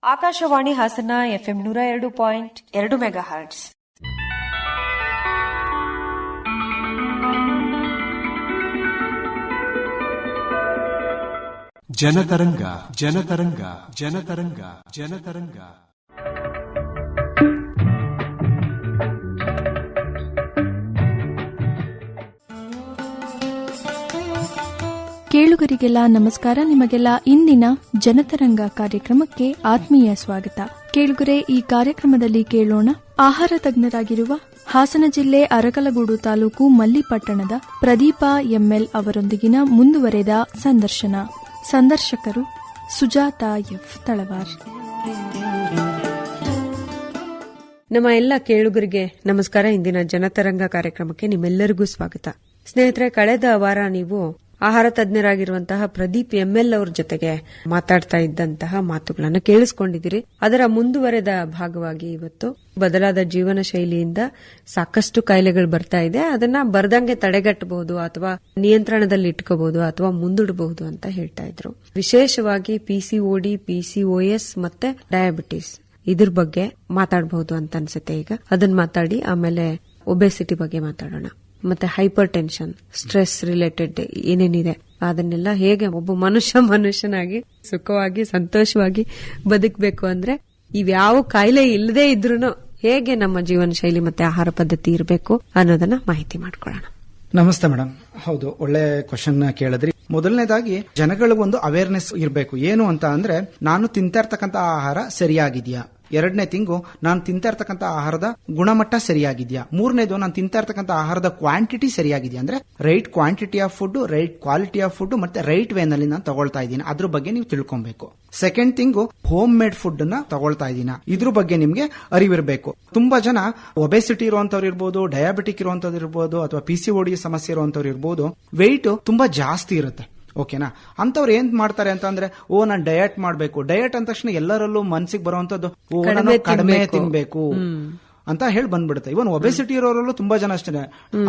Akashvani Hassan FM 102.2 megahertz. Janataranga Janataranga Janataranga Janataranga ಕೇಳುಗರಿಗೆಲ್ಲ ನಮಸ್ಕಾರ. ನಿಮಗೆಲ್ಲ ಇಂದಿನ ಜನತರಂಗ ಕಾರ್ಯಕ್ರಮಕ್ಕೆ ಆತ್ಮೀಯ ಸ್ವಾಗತ. ಕೇಳುಗರೆ, ಈ ಕಾರ್ಯಕ್ರಮದಲ್ಲಿ ಕೇಳೋಣ ಆಹಾರ ತಜ್ಞರಾಗಿರುವ ಹಾಸನ ಜಿಲ್ಲೆ ಅರಕಲಗೂಡು ತಾಲೂಕು ಮಲ್ಲಿಪಟ್ಟಣದ ಪ್ರದೀಪಾ ಎಂಎಲ್ ಅವರೊಂದಿಗಿನ ಮುಂದುವರೆದ ಸಂದರ್ಶನ. ಸಂದರ್ಶಕರು ಸುಜಾತಾ ಎಫ್ ತಳವಾರ್. ನಮ್ಮ ಎಲ್ಲ ಕೇಳುಗರಿಗೆ ನಮಸ್ಕಾರ. ಇಂದಿನ ಜನತರಂಗ ಕಾರ್ಯಕ್ರಮಕ್ಕೆ ನಿಮ್ಮೆಲ್ಲರಿಗೂ ಸ್ವಾಗತ. ಸ್ನೇಹಿತರೆ, ಕಳೆದ ವಾರ ನೀವು ಆಹಾರ ತಜ್ಞರಾಗಿರುವಂತಹ ಪ್ರದೀಪ್ ಎಂಎಲ್ ಅವ್ರ ಜೊತೆಗೆ ಮಾತಾಡ್ತಾ ಇದ್ದಂತಹ ಮಾತುಗಳನ್ನು ಕೇಳಿಸ್ಕೊಂಡಿದ್ದೀರಿ. ಅದರ ಮುಂದುವರೆದ ಭಾಗವಾಗಿ ಇವತ್ತು ಬದಲಾದ ಜೀವನ ಶೈಲಿಯಿಂದ ಸಾಕಷ್ಟು ಕಾಯಿಲೆಗಳು ಬರ್ತಾ ಇದೆ, ಅದನ್ನ ಬರ್ದಂಗೆ ತಡೆಗಟ್ಟಬಹುದು ಅಥವಾ ನಿಯಂತ್ರಣದಲ್ಲಿ ಇಟ್ಕೋಬಹುದು ಅಥವಾ ಮುಂದೂಡಬಹುದು ಅಂತ ಹೇಳ್ತಾ ಇದ್ರು. ವಿಶೇಷವಾಗಿ PCOD, PCOS ಮತ್ತೆ ಡಯಾಬಿಟಿಸ್ ಇದ್ರ ಬಗ್ಗೆ ಮಾತಾಡಬಹುದು ಅಂತ ಅನ್ಸುತ್ತೆ. ಈಗ ಅದನ್ನ ಮಾತಾಡಿ ಆಮೇಲೆ ಒಬೆಸಿಟಿ ಬಗ್ಗೆ ಮಾತಾಡೋಣ. ಮತ್ತೆ ಹೈಪರ್ ಟೆನ್ಷನ್, ಸ್ಟ್ರೆಸ್ ರಿಲೇಟೆಡ್ ಏನೇನಿದೆ ಅದನ್ನೆಲ್ಲ ಹೇಗೆ ಒಬ್ಬ ಮನುಷ್ಯನಾಗಿ ಸುಖವಾಗಿ ಸಂತೋಷವಾಗಿ ಬದುಕಬೇಕು ಅಂದ್ರೆ ಇವ್ಯಾವ ಕಾಯಿಲೆ ಇಲ್ಲದೆ ಇದ್ರೂ ಹೇಗೆ ನಮ್ಮ ಜೀವನ ಶೈಲಿ ಮತ್ತೆ ಆಹಾರ ಪದ್ಧತಿ ಇರಬೇಕು ಅನ್ನೋದನ್ನ ಮಾಹಿತಿ ಮಾಡ್ಕೊಳ್ಳೋಣ. ನಮಸ್ತೆ ಮೇಡಮ್. ಹೌದು, ಒಳ್ಳೆ ಕ್ವಶನ್ ಕೇಳಿದ್ರಿ. ಮೊದಲನೇದಾಗಿ ಜನಗಳಿಗೆ ಒಂದು ಅವೇರ್ನೆಸ್ ಇರಬೇಕು. ಏನು ಅಂತ ಅಂದ್ರೆ, ನಾನು ತಿಂತಾ ಇರ್ತಕ್ಕಂಥ ಆಹಾರ ಸರಿಯಾಗಿದೆಯಾ. ಎರಡನೇ ತಿಂಗು, ನಾನು ತಿಂತಾ ಇರ್ತಕ್ಕಂಥ ಆಹಾರದ ಗುಣಮಟ್ಟ ಸರಿಯಾಗಿದೆಯಾ. ಮೂರನೇದು, ನಾನು ತಿಂತಾ ಇರ್ತಕ್ಕಂಥ ಆಹಾರದ ಕ್ವಾಂಟಿಟಿ ಸರಿಯಾಗಿದೆಯಾ. ಅಂದ್ರೆ right quantity of food, right quality of food ಮತ್ತೆ ರೈಟ್ ವೇನಲ್ಲಿ ನಾನು ತಗೊಳ್ತಾ ಇದ್ದೀನಿ, ಅದ್ರ ಬಗ್ಗೆ ನೀವು ತಿಳ್ಕೊಬೇಕು. Second thing, home made food ನ ತಗೊಳ್ತಾ ಇದ್ದೀನ, ಇದ್ರ ಬಗ್ಗೆ ನಿಮ್ಗೆ ಅರಿವಿರಬೇಕು. ತುಂಬಾ ಜನ ಒಬೆಸಿಟಿ ಇರುವಂತವ್ರು ಇರ್ಬೋದು, ಡಯಾಬಿಟಿಕ್ ಇರುವಂತವ್ರು ಇರ್ಬೋದು, ಅಥವಾ PCOD ಸಮಸ್ಯೆ ಇರುವಂತವ್ರು ಇರ್ಬೋದು, ವೆಯ್ಟ್ ತುಂಬಾ ಜಾಸ್ತಿ ಇರುತ್ತೆ. ಓಕೆನಾ? ಅಂತವ್ರು ಏನ್ ಮಾಡ್ತಾರೆ ಅಂತ ಅಂದ್ರೆ, ನಾನು ಡಯಟ್ ಮಾಡ್ಬೇಕು. ಡಯಟ್ ಅಂದ ತಕ್ಷಣ ಎಲ್ಲರಲ್ಲೂ ಮನಸ್ಸಿಗೆ ಬರುವಂತದ್ದು ನಾನು ಕಡಿಮೆ ತಿನ್ಬೇಕು ಅಂತ ಹೇಳಿ ಬಂದ್ಬಿಡುತ್ತೆ. ಇವನ್ ಒಬೆಸಿಟಿ ಇರೋರಲ್ಲೂ ತುಂಬಾ ಜನ ಅಷ್ಟೇ.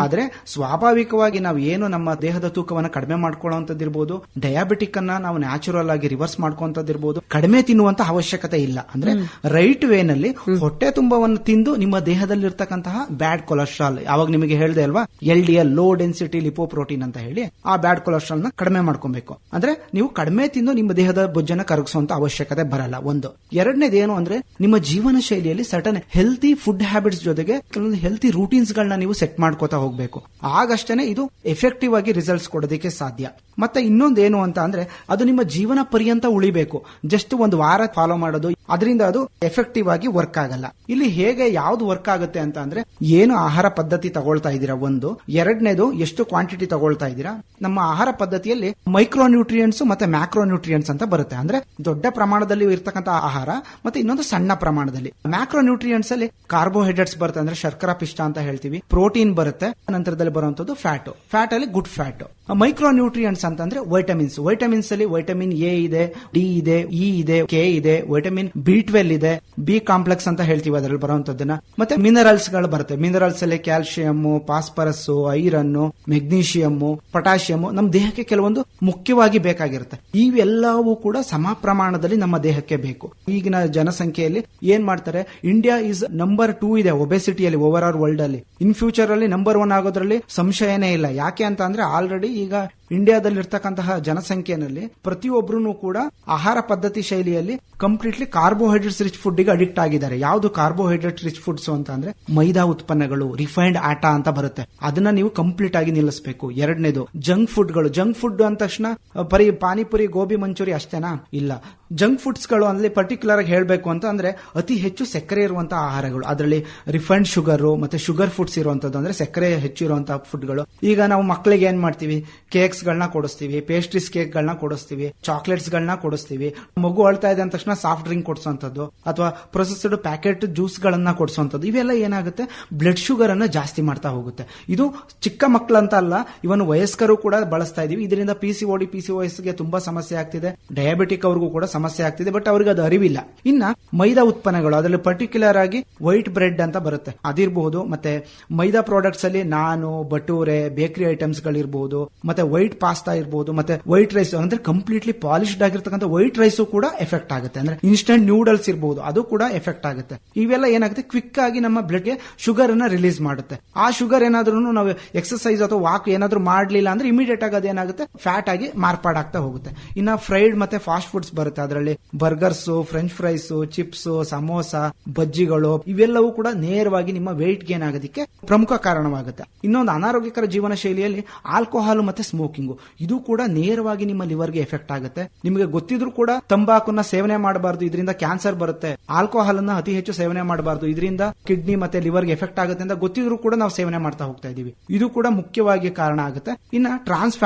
ಆದ್ರೆ ಸ್ವಾಭಾವಿಕವಾಗಿ ನಾವು ಏನು ನಮ್ಮ ದೇಹದ ತೂಕವನ್ನ ಕಡಿಮೆ ಮಾಡ್ಕೊಳ್ಳೋಂಥದ್ದಿರ್ಬೋದು, ಡಯಾಬಿಟಿಕ್ ಅನ್ನ ನಾವು ನ್ಯಾಚುರಲ್ ಆಗಿ ರಿವರ್ಸ್ ಮಾಡ್ಕೊಂತದ್ದಿರ್ಬೋದು, ಕಡಿಮೆ ತಿನ್ನುವಂತ ಅವಶ್ಯಕತೆ ಇಲ್ಲ. ಅಂದ್ರೆ ರೈಟ್ ವೇನಲ್ಲಿ ಹೊಟ್ಟೆ ತುಂಬವನ್ನು ತಿಂದು ನಿಮ್ಮ ದೇಹದಲ್ಲಿರ್ತಕ್ಕಂತಹ ಬ್ಯಾಡ್ ಕೊಲೆಸ್ಟ್ರಾಲ್, ಯಾವಾಗ ನಿಮಗೆ ಹೇಳಿದೆ ಅಲ್ವಾ, LDL ಲೋ ಡೆನ್ಸಿಟಿ ಲಿಪೋಪ್ರೋಟೀನ್ ಅಂತ ಹೇಳಿ, ಆ ಬ್ಯಾಡ್ ಕೊಲೆಸ್ಟ್ರಾಲ್ ನ ಕಡಿಮೆ ಮಾಡ್ಕೊಬೇಕು. ಅಂದ್ರೆ ನೀವು ಕಡಿಮೆ ತಿಂದು ನಿಮ್ಮ ದೇಹದ ಬೊಜ್ಜನ್ನ ಕರಗಿಸುವಂತ ಅವಶ್ಯಕತೆ ಬರಲ್ಲ. ಒಂದು. ಎರಡನೇದೇನು ಅಂದ್ರೆ, ನಿಮ್ಮ ಜೀವನ ಶೈಲಿಯಲ್ಲಿ ಸರ್ಟನ್ ಹೆಲ್ತಿ ಫುಡ್ ಹ್ಯಾಬಿಟ್ಸ್ ಜೊತೆಗೆ ಕೆಲವೊಂದು ಹೆಲ್ತಿ ರೂಟೀನ್ಸ್ ಗಳನ್ನ ನೀವು ಸೆಟ್ ಮಾಡ್ಕೋತಾ ಹೋಗ್ಬೇಕು. ಆಗಷ್ಟೇ ಇದು ಎಫೆಕ್ಟಿವ್ ಆಗಿ ರಿಸಲ್ಟ್ಸ್ ಕೊಡೋದಕ್ಕೆ ಸಾಧ್ಯ. ಮತ್ತೆ ಇನ್ನೊಂದೇನು ಅಂತ ಅಂದ್ರೆ, ಅದು ನಿಮ್ಮ ಜೀವನ ಪರ್ಯಂತ ಉಳಿಬೇಕು. ಜಸ್ಟ್ ಒಂದು ವಾರ ಫಾಲೋ ಮಾಡೋದು, ಅದರಿಂದ ಅದು ಎಫೆಕ್ಟಿವ್ ಆಗಿ ವರ್ಕ್ ಆಗಲ್ಲ. ಇಲ್ಲಿ ಹೇಗೆ ಯಾವ್ದು ವರ್ಕ್ ಆಗುತ್ತೆ ಅಂತ ಅಂದ್ರೆ, ಏನು ಆಹಾರ ಪದ್ಧತಿ ತಗೊಳ್ತಾ ಇದ್ದೀರಾ ಒಂದು. ಎರಡನೇದು, ಎಷ್ಟು ಕ್ವಾಂಟಿಟಿ ತಗೊಳ್ತಾ ಇದ್ದೀರಾ. ನಮ್ಮ ಆಹಾರ ಪದ್ಧತಿಯಲ್ಲಿ ಮೈಕ್ರೋ ನ್ಯೂಟ್ರಿಯೆಂಟ್ಸ್ ಮತ್ತೆ ಮ್ಯಾಕ್ರೋ ನ್ಯೂಟ್ರಿಯೆಂಟ್ಸ್ ಅಂತ ಬರುತ್ತೆ. ಅಂದ್ರೆ ದೊಡ್ಡ ಪ್ರಮಾಣದಲ್ಲಿ ಇರ್ತಕ್ಕಂಥ ಆಹಾರ ಮತ್ತೆ ಇನ್ನೊಂದು ಸಣ್ಣ ಪ್ರಮಾಣದಲ್ಲಿ. ಮ್ಯಾಕ್ರೋ ನ್ಯೂಟ್ರಿಯೆಂಟ್ಸ್ ಅಲ್ಲಿ ಕಾರ್ಬೋಹೈಡ್ರೇಟ್ಸ್ ಬರುತ್ತೆ, ಅಂದ್ರೆ ಶರ್ಕರಾ ಪಿಷ್ಟ ಅಂತ ಹೇಳ್ತೀವಿ. ಪ್ರೋಟೀನ್ ಬರುತ್ತೆ, ನಂತರದಲ್ಲಿ ಬರುವಂತದ್ದು ಫ್ಯಾಟ್ ಅಲ್ಲಿ ಗುಡ್ ಫ್ಯಾಟ್. ಮೈಕ್ರೋ ನ್ಯೂಟ್ರಿಯೆಂಟ್ಸ್ ಅಂತಂದ್ರೆ ವೈಟಮಿನ್ಸ್ ಅಲ್ಲಿ ವೈಟಮಿನ್ A ಇದೆ, D ಇದೆ, E ಇದೆ, K ಇದೆ, ವೈಟಮಿನ್ B12 ಇದೆ, B ಕಾಂಪ್ಲೆಕ್ಸ್ ಅಂತ ಹೇಳ್ತೀವಿ ಅದರಲ್ಲಿ ಬರುವಂತದ್ದನ್ನ. ಮತ್ತೆ ಮಿನರಲ್ಸ್ ಗಳು ಬರುತ್ತೆ. ಮಿನರಲ್ಸ್ ಅಲ್ಲಿ calcium, phosphorus, iron, magnesium, potassium ನಮ್ಮ ದೇಹಕ್ಕೆ ಕೆಲವೊಂದು ಮುಖ್ಯವಾಗಿ ಬೇಕಾಗಿರುತ್ತೆ. ಇವೆಲ್ಲವೂ ಕೂಡ ಸಮ ಪ್ರಮಾಣದಲ್ಲಿ ನಮ್ಮ ದೇಹಕ್ಕೆ ಬೇಕು. ಈಗಿನ ಜನಸಂಖ್ಯೆಯಲ್ಲಿ ಏನ್ ಮಾಡ್ತಾರೆ, ಇಂಡಿಯಾ ಈಸ್ ನಂಬರ್ 2 ಇದೆ ಒಬೆಸಿಟಿಯಲ್ಲಿ ಓವರ್ ಆಲ್ ವರ್ಲ್ಡ್ ಅಲ್ಲಿ. ಇನ್ ಫ್ಯೂಚರ್ ಅಲ್ಲಿ ನಂಬರ್ 1 ಆಗೋದ್ರಲ್ಲಿ ಸಂಶಯನೇ ಇಲ್ಲ. ಯಾಕೆ ಅಂತ ಅಂದ್ರೆ, ಆಲ್ರೆಡಿ ಈಗ ಇಂಡಿಯಾದಲ್ಲಿರ್ತಕ್ಕಂತಹ ಜನಸಂಖ್ಯೆನಲ್ಲಿ ಪ್ರತಿಯೊಬ್ಬರೂ ಕೂಡ ಆಹಾರ ಪದ್ಧತಿ ಶೈಲಿಯಲ್ಲಿ ಕಂಪ್ಲೀಟ್ಲಿ ಕಾರ್ಬೋಹೈಡ್ರೇಟ್ಸ್ ರಿಚ್ ಫುಡ್ ಗೆ ಅಡಿಕ್ಟ್ ಆಗಿದ್ದಾರೆ. ಯಾವುದು ಕಾರ್ಬೋಹೈಡ್ರೇಟ್ ರಿಚ್ ಫುಡ್ಸ್ ಅಂತ ಅಂದ್ರೆ, ಮೈದಾ ಉತ್ಪನ್ನಗಳು, ರಿಫೈನ್ಡ್ ಆಟಾ ಅಂತ ಬರುತ್ತೆ, ಅದನ್ನ ನೀವು ಕಂಪ್ಲೀಟ್ ಆಗಿ ನಿಲ್ಲಿಸಬೇಕು. ಎರಡನೇದು, ಜಂಕ್ ಫುಡ್ಗಳು. ಜಂಕ್ ಫುಡ್ ಅಂದ ತಕ್ಷಣ ಬರೀ ಪಾನಿಪುರಿ, ಗೋಬಿ ಮಂಚೂರಿ ಅಷ್ಟೇನಾ? ಇಲ್ಲ. ಜಂಕ್ ಫುಡ್ಸ್ ಗಳು ಅಲ್ಲಿ ಪರ್ಟಿಕ್ಯುಲರ್ ಆಗಿ ಹೇಳಬೇಕು ಅಂತ ಅಂದ್ರೆ, ಅತಿ ಹೆಚ್ಚು ಸಕ್ಕರೆ ಇರುವಂತಹ ಆಹಾರಗಳು, ಅದರಲ್ಲಿ ರಿಫೈನ್ಡ್ ಶುಗರ್ ಮತ್ತೆ ಶುಗರ್ ಫುಡ್ಸ್ ಇರುವಂತದ್ದು, ಅಂದ್ರೆ ಸಕ್ಕರೆ ಹೆಚ್ಚು ಇರುವಂತಹ ಫುಡ್ಗಳು. ಈಗ ನಾವು ಮಕ್ಕಳಿಗೆ ಏನ್ ಮಾಡ್ತೀವಿ, ಕೇಕ್ಸ್ ಗಳನ್ನ ಕೊಡಿಸ್ತೀವಿ, ಪೇಸ್ಟ್ರೀಸ್ ಕೇಕ್ ಗಳನ್ನ ಕೊಡಿಸ್ತೀವಿ, ಚಾಕ್ಲೇಟ್ಸ್ ಗಳನ್ನ ಕೊಡಿಸ್ತೀವಿ. ಮಗು ಅಳ್ತಾ ಇದೆ ಅಂದ ತಕ್ಷಣ ಸಾಫ್ಟ್ ಡ್ರಿಂಕ್ ಕೊಡಿಸುವಂತದ್ದು ಅಥವಾ ಪ್ರೊಸೆಸ್ಡ್ ಪ್ಯಾಕೆಟ್ ಜ್ಯೂಸ್ ಗಳನ್ನ ಕೊಡಿಸುವಂತದ್ದು, ಇವೆಲ್ಲ ಏನಾಗುತ್ತೆ, ಬ್ಲಡ್ ಶುಗರ್ ಅನ್ನ ಜಾಸ್ತಿ ಮಾಡ್ತಾ ಹೋಗುತ್ತೆ. ಇದು ಚಿಕ್ಕ ಮಕ್ಕಳಂತ ಅಲ್ಲ, ಇವನು ವಯಸ್ಕರು ಕೂಡ ಬಳಸ್ತಾ ಇದೀವಿ. ಇದರಿಂದ PCOD, PCOS ಗೆ ತುಂಬಾ ಸಮಸ್ಯೆ ಆಗ್ತಿದೆ. ಡಯಾಬಿಟಿಕ್ ಅವ್ರಿಗೂ ಕೂಡ ಸಮಸ್ಯೆ ಆಗ್ತಿದೆ, ಬಟ್ ಅವ್ರಿಗೆ ಅದು ಅರಿವಿಲ್ಲ. ಇನ್ನ ಮೈದಾ ಉತ್ಪನ್ನಗಳು, ಅದರಲ್ಲಿ ಪರ್ಟಿಕ್ಯುಲರ್ ಆಗಿ ವೈಟ್ ಬ್ರೆಡ್ ಅಂತ ಬರುತ್ತೆ, ಅದಿರಬಹುದು. ಮತ್ತೆ ಮೈದಾ ಪ್ರಾಡಕ್ಟ್ಸ್ ಅಲ್ಲಿ ನಾನು, ಬಟೂರೆ, ಬೇಕರಿ ಐಟಮ್ಸ್ ಗಳಿರಬಹುದು. ಮತ್ತೆ ವೈಟ್ ವೈಟ್ ಪಾಸ್ತಾ ಇರ್ಬೋದು, ಮತ್ತೆ ವೈಟ್ ರೈಸ್ ಅಂದ್ರೆ ಕಂಪ್ಲೀಟ್ಲಿ ಪಾಲಿಶ್ಡ್ ಆಗಿರ್ತಕ್ಕಂಥ ವೈಟ್ ರೈಸ್ ಕೂಡ ಎಫೆಕ್ಟ್ ಆಗುತ್ತೆ. ಅಂದ್ರೆ ಇನ್ಸ್ಟೆಂಟ್ ನ್ಯೂಡಲ್ಸ್ ಇರ್ಬೋದು, ಅದು ಕೂಡ ಎಫೆಕ್ಟ್ ಆಗುತ್ತೆ. ಇವೆಲ್ಲ ಏನಾಗುತ್ತೆ, ಕ್ವಿಕ್ ಆಗಿ ನಮ್ಮ ಬ್ಲಡ್ ಗೆ ಶುಗರ್ ಅನ್ನ ರಿಲೀಸ್ ಮಾಡುತ್ತೆ. ಆ ಶುಗರ್ ಏನಾದ್ರೂ ನಾವು ಎಕ್ಸರ್ಸೈಸ್ ಅಥವಾ ವಾಕ್ ಏನಾದ್ರೂ ಮಾಡ್ಲಿಲ್ಲ ಅಂದ್ರೆ ಇಮಿಡಿಯೇಟ್ ಆಗಿ ಅದೇನಾಗುತ್ತೆ, ಫ್ಯಾಟ್ ಆಗಿ ಮಾರ್ಪಾಡಾಗ್ತಾ ಹೋಗುತ್ತೆ. ಇನ್ನ ಫ್ರೈಡ್ ಮತ್ತೆ ಫಾಸ್ಟ್ ಫುಡ್ಸ್ ಬರುತ್ತೆ, ಅದರಲ್ಲಿ burgers, french fries, chips, samosa, ಬಜ್ಜಿಗಳು ಇವೆಲ್ಲವೂ ಕೂಡ ನೇರವಾಗಿ ನಿಮ್ಮ ವೆಯ್ಟ್ ಗೇನ್ ಆಗೋದಕ್ಕೆ ಪ್ರಮುಖ ಕಾರಣವಾಗುತ್ತೆ. ಇನ್ನೊಂದು ಅನಾರೋಗ್ಯಕರ ಜೀವನ ಶೈಲಿಯಲ್ಲಿ ಆಲ್ಕೋಹಾಲ್ ಮತ್ತೆ ಸ್ಮೋಕಿಂಗ್, ಇದು ಕೂಡ ನೇರವಾಗಿ ನಿಮ್ಮ ಲಿವರ್ಗೆ ಎಫೆಕ್ಟ್ ಆಗುತ್ತೆ. ನಿಮಗೆ ಗೊತ್ತಿದ್ರು ಕೂಡ ತಂಬಾಕುನ ಸೇವನೆ ಮಾಡಬಾರದು, ಇದರಿಂದ ಕ್ಯಾನ್ಸರ್ ಬರುತ್ತೆ. ಆಲ್ಕೋಹಾಲ್ ಅನ್ನ ಅತಿ ಹೆಚ್ಚು ಸೇವನೆ ಮಾಡಬಾರದು, ಇದರಿಂದ ಕಿಡ್ನಿ ಮತ್ತೆ ಲಿವರ್ಗೆ ಎಫೆಕ್ಟ್ ಆಗುತ್ತೆ ಅಂತ ಗೊತ್ತಿದ್ರು ಕೂಡ ನಾವು ಸೇವನೆ ಮಾಡ್ತಾ ಹೋಗ್ತಾ ಇದೀವಿ. ಇದು ಕೂಡ ಮುಖ್ಯವಾಗಿ ಕಾರಣ ಆಗುತ್ತೆ. ಇನ್ನ ಟ್ರಾನ್ಸ್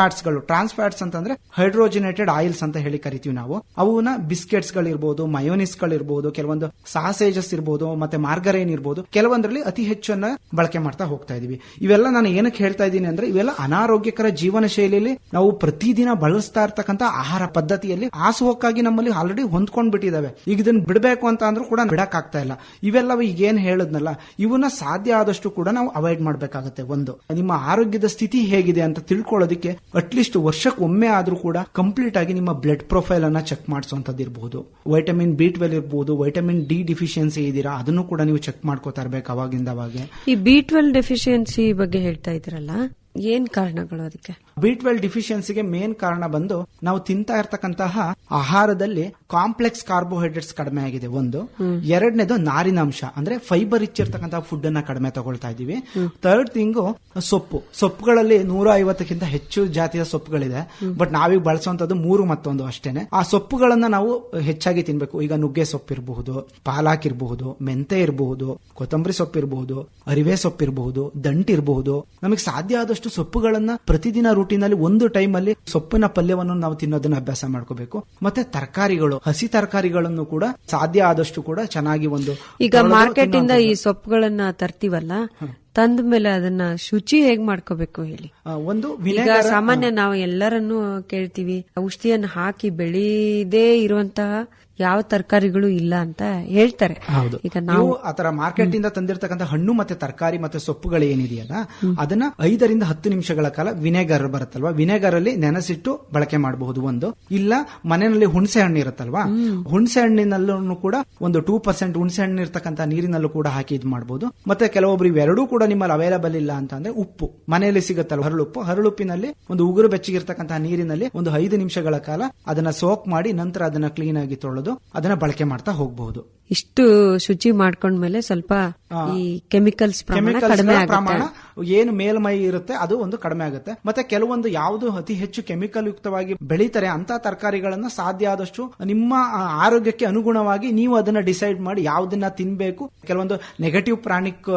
ಫ್ಯಾಟ್ಸ್ ಅಂತಂದ್ರೆ ಹೈಡ್ರೋಜಿನೇಟೆಡ್ ಆಯಿಲ್ಸ್ ಅಂತ ಹೇಳಿ ಕರಿತೀವಿ ನಾವು. ಅವನ್ನ ಬಿಸ್ಕೆಟ್ಸ್ ಗಳಿರ್ಬೋದು, ಮಯೋನಿಸ್ ಗಳಿರ್ಬೋದು, ಕೆಲವೊಂದು ಸಾಸೇಜಸ್ ಇರ್ಬೋದು, ಮತ್ತೆ ಮಾರ್ಗರೈನ್ ಇರ್ಬೋದು, ಕೆಲವೊಂದರಲ್ಲಿ ಅತಿ ಹೆಚ್ಚನ್ನ ಬಳಕೆ ಮಾಡ್ತಾ ಹೋಗ್ತಾ ಇದೀವಿ. ಇವೆಲ್ಲ ನಾನು ಏನಕ್ಕೆ ಹೇಳ್ತಾ ಇದ್ದೀನಿ ಅಂದ್ರೆ, ಇವೆಲ್ಲ ಅನಾರೋಗ್ಯಕರ ಜೀವನ ಶೈಲಿಯಲ್ಲಿ ನಾವು ಪ್ರತಿದಿನ ಬಳಸ್ತಾ ಇರ್ತಕ್ಕಂಥ ಆಹಾರ ಪದ್ಧತಿಯಲ್ಲಿ ಹಾಸುಹೊಕ್ಕಾಗಿ ನಮ್ಮಲ್ಲಿ ಆಲ್ರೆಡಿ ಹೊಂದ್ಕೊಂಡ್ ಬಿಟ್ಟಿದಾವೆ. ಈಗ ಇದನ್ನ ಬಿಡಬೇಕು ಅಂತ ಅಂದ್ರೂ ಕೂಡ ಬಿಡಕ್ ಆಗ್ತಾ ಇಲ್ಲ. ಇವೆಲ್ಲವೂ ಈಗ ಏನ್ ಹೇಳದ್ನಲ್ಲ, ಇವನ್ನ ಸಾಧ್ಯ ಆದಷ್ಟು ಕೂಡ ನಾವು ಅವಾಯ್ಡ್ ಮಾಡ್ಬೇಕಾಗತ್ತೆ. ಒಂದು, ನಿಮ್ಮ ಆರೋಗ್ಯದ ಸ್ಥಿತಿ ಹೇಗಿದೆ ಅಂತ ತಿಳ್ಕೊಳ್ಳೋದಕ್ಕೆ ಅಟ್ಲೀಸ್ಟ್ ವರ್ಷಕ್ಕೊಮ್ಮೆ ಆದ್ರೂ ಕೂಡ ಕಂಪ್ಲೀಟ್ ಆಗಿ ನಿಮ್ಮ ಬ್ಲಡ್ ಪ್ರೊಫೈಲ್ ಅನ್ನ ಚೆಕ್ ಮಾಡಿಸುವಂತದ್ದು ಇರಬಹುದು. ವೈಟಮಿನ್ B12 ಇರಬಹುದು, ವೈಟಮಿನ್ D ಡಿಫಿಷಿಯನ್ಸಿ ಇದೀರಾ ಅದನ್ನು ಕೂಡ ನೀವು ಚೆಕ್ ಮಾಡ್ಕೋತಾ ಇರ್ಬೇಕು ಅವಾಗಿಂದ ಅವಾಗೆ. ಈ B12 ಡೆಫಿಷಿಯನ್ಸಿ ಬಗ್ಗೆ ಹೇಳ್ತಾ ಇದ್ರಲ್ಲ, ಏನ್ ಕಾರಣಗಳು ಅದಕ್ಕೆ? B12 ಡಿಫಿಷಿಯನ್ಸಿಗೆ ಮೇನ್ ಕಾರಣ ಬಂದು ನಾವು ತಿಂತಾ ಇರ್ತಕ್ಕಂತಹ ಆಹಾರದಲ್ಲಿ ಕಾಂಪ್ಲೆಕ್ಸ್ ಕಾರ್ಬೋಹೈಡ್ರೇಟ್ಸ್ ಕಡಿಮೆ ಆಗಿದೆ ಒಂದು. ಎರಡನೇದು ನಾರಿನಾಂಶ ಅಂದ್ರೆ ಫೈಬರ್ ರಿಚ್ ಇರ್ತಕ್ಕಂತಹ ಫುಡ್ ಅನ್ನ ಕಡಿಮೆ ತಗೊಳ್ತಾ ಇದೀವಿ. ಥರ್ಡ್ ಥಿಂಗು ಸೊಪ್ಪುಗಳಲ್ಲಿ 150ಕ್ಕಿಂತ ಹೆಚ್ಚು ಜಾತಿಯ ಸೊಪ್ಪುಗಳಿದೆ. ಬಟ್ ನಾವೀಗ ಬಳಸುವಂತದ್ದು 3 ಮತ್ತೊಂದು ಅಷ್ಟೇನೆ. ಆ ಸೊಪ್ಪುಗಳನ್ನ ನಾವು ಹೆಚ್ಚಾಗಿ ತಿನ್ಬೇಕು. ಈಗ ನುಗ್ಗೆ ಸೊಪ್ಪು ಇರಬಹುದು, ಪಾಲಾಕ್ ಇರಬಹುದು, ಮೆಂತೆ ಇರಬಹುದು, ಕೊತ್ತಂಬರಿ ಸೊಪ್ಪು ಇರಬಹುದು, ಅರಿವೆ ಸೊಪ್ಪು ಇರಬಹುದು, ದಂಟು ಇರಬಹುದು. ನಮಗೆ ಸಾಧ್ಯ ಆದಷ್ಟು ಸೊಪ್ಪುಗಳನ್ನ ಪ್ರತಿದಿನ ರೂಟೀನಲ್ಲಿ ಒಂದು ಟೈಮ್ ಅಲ್ಲಿ ಸೊಪ್ಪಿನ ಪಲ್ಯವನ್ನು ನಾವು ತಿನ್ನೋದನ್ನ ಅಭ್ಯಾಸ ಮಾಡ್ಕೋಬೇಕು. ಮತ್ತೆ ತರಕಾರಿಗಳು, ಹಸಿ ತರಕಾರಿಗಳನ್ನು ಕೂಡ ಸಾಧ್ಯ ಆದಷ್ಟು ಕೂಡ ಚೆನ್ನಾಗಿ ಈಗ ಮಾರ್ಕೆಟ್ ಇಂದ ಈ ಸೊಪ್ಪುಗಳನ್ನ ತರ್ತೀವಲ್ಲ, ತಂದ ಮೇಲೆ ಅದನ್ನ ಶುಚಿ ಹೇಗ್ ಮಾಡ್ಕೋಬೇಕು ಹೇಳಿ? ಒಂದು ಈಗ ಸಾಮಾನ್ಯ ನಾವು ಎಲ್ಲರನ್ನು ಕೇಳ್ತೀವಿ, ಔಷಧಿಯನ್ನು ಹಾಕಿ ಬೆಳೀದೇ ಇರುವಂತಹ ಯಾವ ತರಕಾರಿಗಳು ಇಲ್ಲ ಅಂತ ಹೇಳ್ತಾರೆ. ಹೌದು, ಈಗ ನಾವು ಆತರ ಮಾರ್ಕೆಟ್ ಇಂದ ತಂದಿರತಕ್ಕಂಥ ಹಣ್ಣು ಮತ್ತೆ ತರಕಾರಿ ಮತ್ತೆ ಸೊಪ್ಪುಗಳು ಏನಿದೆಯಲ್ಲ, ಅದನ್ನ 5 ರಿಂದ 10 ನಿಮಿಷಗಳ ಕಾಲ ವಿನೆಗರ್ ಬರುತ್ತಲ್ವಾ, ವಿನೆಗರ್ ಅಲ್ಲಿ ನೆನೆಸಿಟ್ಟು ಬಳಕೆ ಮಾಡಬಹುದು. ಒಂದು, ಇಲ್ಲ ಮನೆಯಲ್ಲಿ ಹುಣಸೆ ಹಣ್ಣು ಇರುತ್ತಲ್ವಾ, ಹುಣಸೆ ಹಣ್ಣಿನಲ್ಲೂ ಕೂಡ ಒಂದು 2% ಹುಣಸೆ ಹಣ್ಣು ಇರ್ತಕ್ಕಂಥ ನೀರಿನಲ್ಲೂ ಕೂಡ ಹಾಕಿ ಇದು ಮಾಡಬಹುದು. ಮತ್ತೆ ಕೆಲವೊಬ್ರು ಇವೆರಡೂ ಕೂಡ ನಿಮ್ಮಲ್ಲಿ ಅವೈಲಬಲ್ ಇಲ್ಲ ಅಂತಂದ್ರೆ ಉಪ್ಪು ಮನೆಯಲ್ಲಿ ಸಿಗುತ್ತಲ್ಲ, ಹರಳುಪ್ಪಿನಲ್ಲಿ ಒಂದು ಉಗುರು ಬೆಚ್ಚಗಿರ್ತಕ್ಕಂತಹ ನೀರಿನಲ್ಲಿ ಒಂದು 5 ನಿಮಿಷಗಳ ಕಾಲ ಅದನ್ನ ಸೋಕ್ ಮಾಡಿ ನಂತರ ಅದನ್ನ ಕ್ಲೀನ್ ಆಗಿ ತೊಳೆದು ಅದನ್ನ ಬಳಕೆ ಮಾಡ್ತಾ ಹೋಗಬಹುದು. ಇಷ್ಟು ಶುಚಿ ಮಾಡ್ಕೊಂಡ್ಮೇಲೆ ಸ್ವಲ್ಪ ಈ ಕೆಮಿಕಲ್ಸ್ ಪ್ರಮಾಣ ಏನು ಮೇಲ್ಮೈ ಇರುತ್ತೆ ಅದು ಒಂದು ಕಡಿಮೆ ಆಗುತ್ತೆ. ಮತ್ತೆ ಕೆಲವೊಂದು ಯಾವುದು ಅತಿ ಹೆಚ್ಚು ಕೆಮಿಕಲ್ ಯುಕ್ತವಾಗಿ ಬೆಳೀತಾರೆ ಅಂತ ತರಕಾರಿಗಳನ್ನ ಸಾಧ್ಯ ಆದಷ್ಟು ನಿಮ್ಮ ಆರೋಗ್ಯಕ್ಕೆ ಅನುಗುಣವಾಗಿ ನೀವು ಅದನ್ನ ಡಿಸೈಡ್ ಮಾಡಿ ಯಾವ್ದನ್ನ ತಿನ್ಬೇಕು. ಕೆಲವೊಂದು ನೆಗೆಟಿವ್ ಪ್ರಾಣಿಕ್